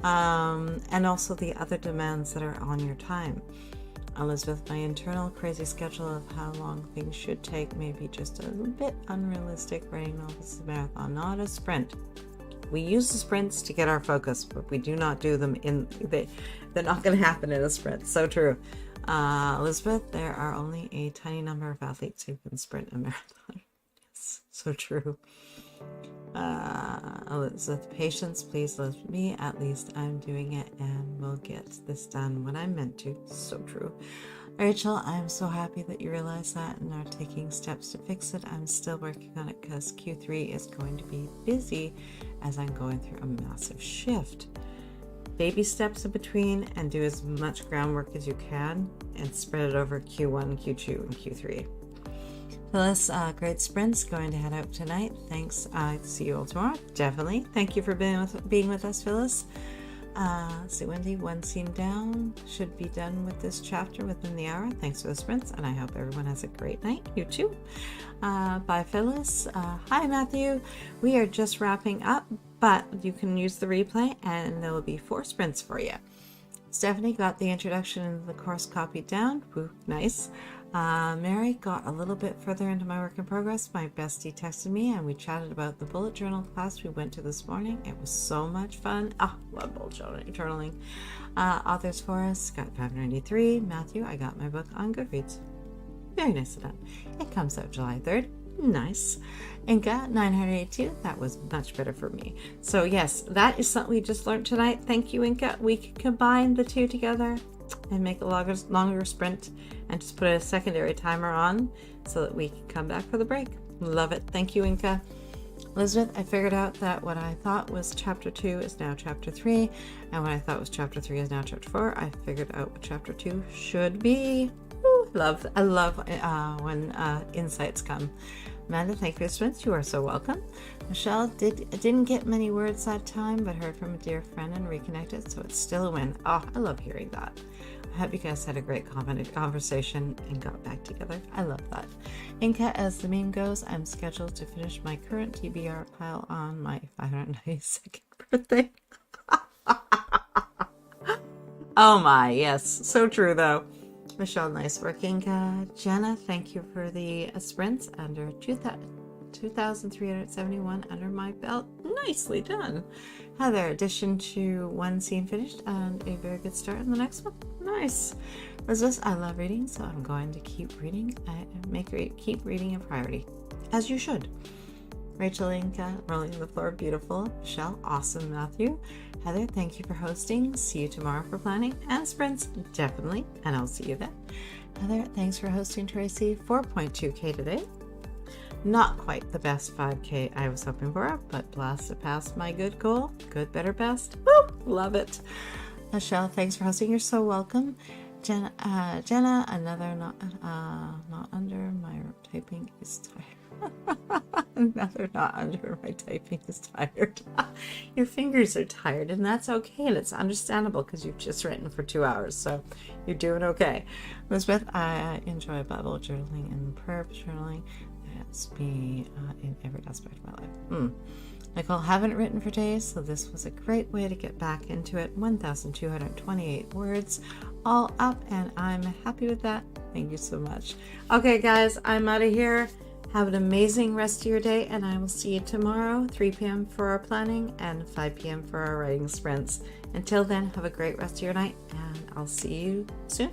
And also the other demands that are on your time. Elizabeth, my internal crazy schedule of how long things should take may be just a little bit unrealistic. Writing novels is a marathon, not a sprint. We use the sprints to get our focus, but we do not do them they're not going to happen in a sprint. So true. Elizabeth, there are only a tiny number of athletes who can sprint a marathon. Yes, so true. Elizabeth, patience, please let me. At least I'm doing it and will get this done when I'm meant to. So true. Rachel, I'm so happy that you realize that and are taking steps to fix it. I'm still working on it because Q3 is going to be busy as I'm going through a massive shift. Baby steps in between and do as much groundwork as you can and spread it over Q1, Q2, and Q3. Phyllis, great sprints. Going to head out tonight. Thanks. See you all tomorrow. Definitely. Thank you for being with us, Phyllis. See, Wendy, one scene down. Should be done with this chapter within the hour. Thanks for the sprints, and I hope everyone has a great night. You too. Bye, Phyllis. Hi, Matthew. We are just wrapping up, but you can use the replay, and there will be 4 sprints for you. Stephanie got the introduction into the course copied down. Woo, nice. Mary got a little bit further into my work in progress. My bestie texted me and we chatted about the bullet journal class we went to this morning. It was so much fun. Love bullet journaling. Authors for us, got 593. Matthew, I got my book on Goodreads. Very nice of that. It comes out July 3rd. Nice. Inca 982, that was much better for me. So yes, that is something we just learned tonight. Thank you, Inca. We can combine the two together and make a longer sprint and just put a secondary timer on so that we can come back for the break. Love it. Thank you, Inca. Elizabeth, I figured out that what I thought was chapter 2 is now chapter 3, and what I thought was chapter 3 is now chapter 4. I figured out what chapter 2 should be. I love when insights come. Amanda, thank you for your sprints. You are so welcome. Michelle didn't get many words that time, but heard from a dear friend and reconnected, so it's still a win. I love hearing that. I hope you guys had a great conversation and got back together. I love that. Inca, as the meme goes, I'm scheduled to finish my current TBR pile on my 592nd birthday. Oh my, yes. So true though. Michelle, nice working. Jenna, thank you for the sprints under 2,371 under my belt. Nicely done. Heather, addition to one scene finished and a very good start in the next one. Nice. Elizabeth, I love reading, so I'm going to keep reading. Keep reading a priority, as you should. Rachel, Inca, rolling the floor, beautiful. Michelle, awesome. Matthew, Heather, thank you for hosting. See you tomorrow for planning and sprints, definitely, and I'll see you then. Heather, thanks for hosting. Tracy, 4.2K today. Not quite the best 5K I was hoping for, but blessed to pass my good goal. Good, better, best. Woo! Love it. Michelle, thanks for hosting. You're so welcome. Jenna, another not under my typing is tired. Another not under my typing is tired. Your fingers are tired, and that's okay, and it's understandable because you've just written for 2 hours, so you're doing okay. Elizabeth, I enjoy Bible journaling and prayer journaling. That's me in every aspect of my life. Nicole, haven't written for days, so this was a great way to get back into it. 1,228 words all up, and I'm happy with that. Thank you so much. Okay, guys, I'm out of here. Have an amazing rest of your day, and I will see you tomorrow, 3 p.m. for our planning and 5 p.m. for our writing sprints. Until then, have a great rest of your night, and I'll see you soon.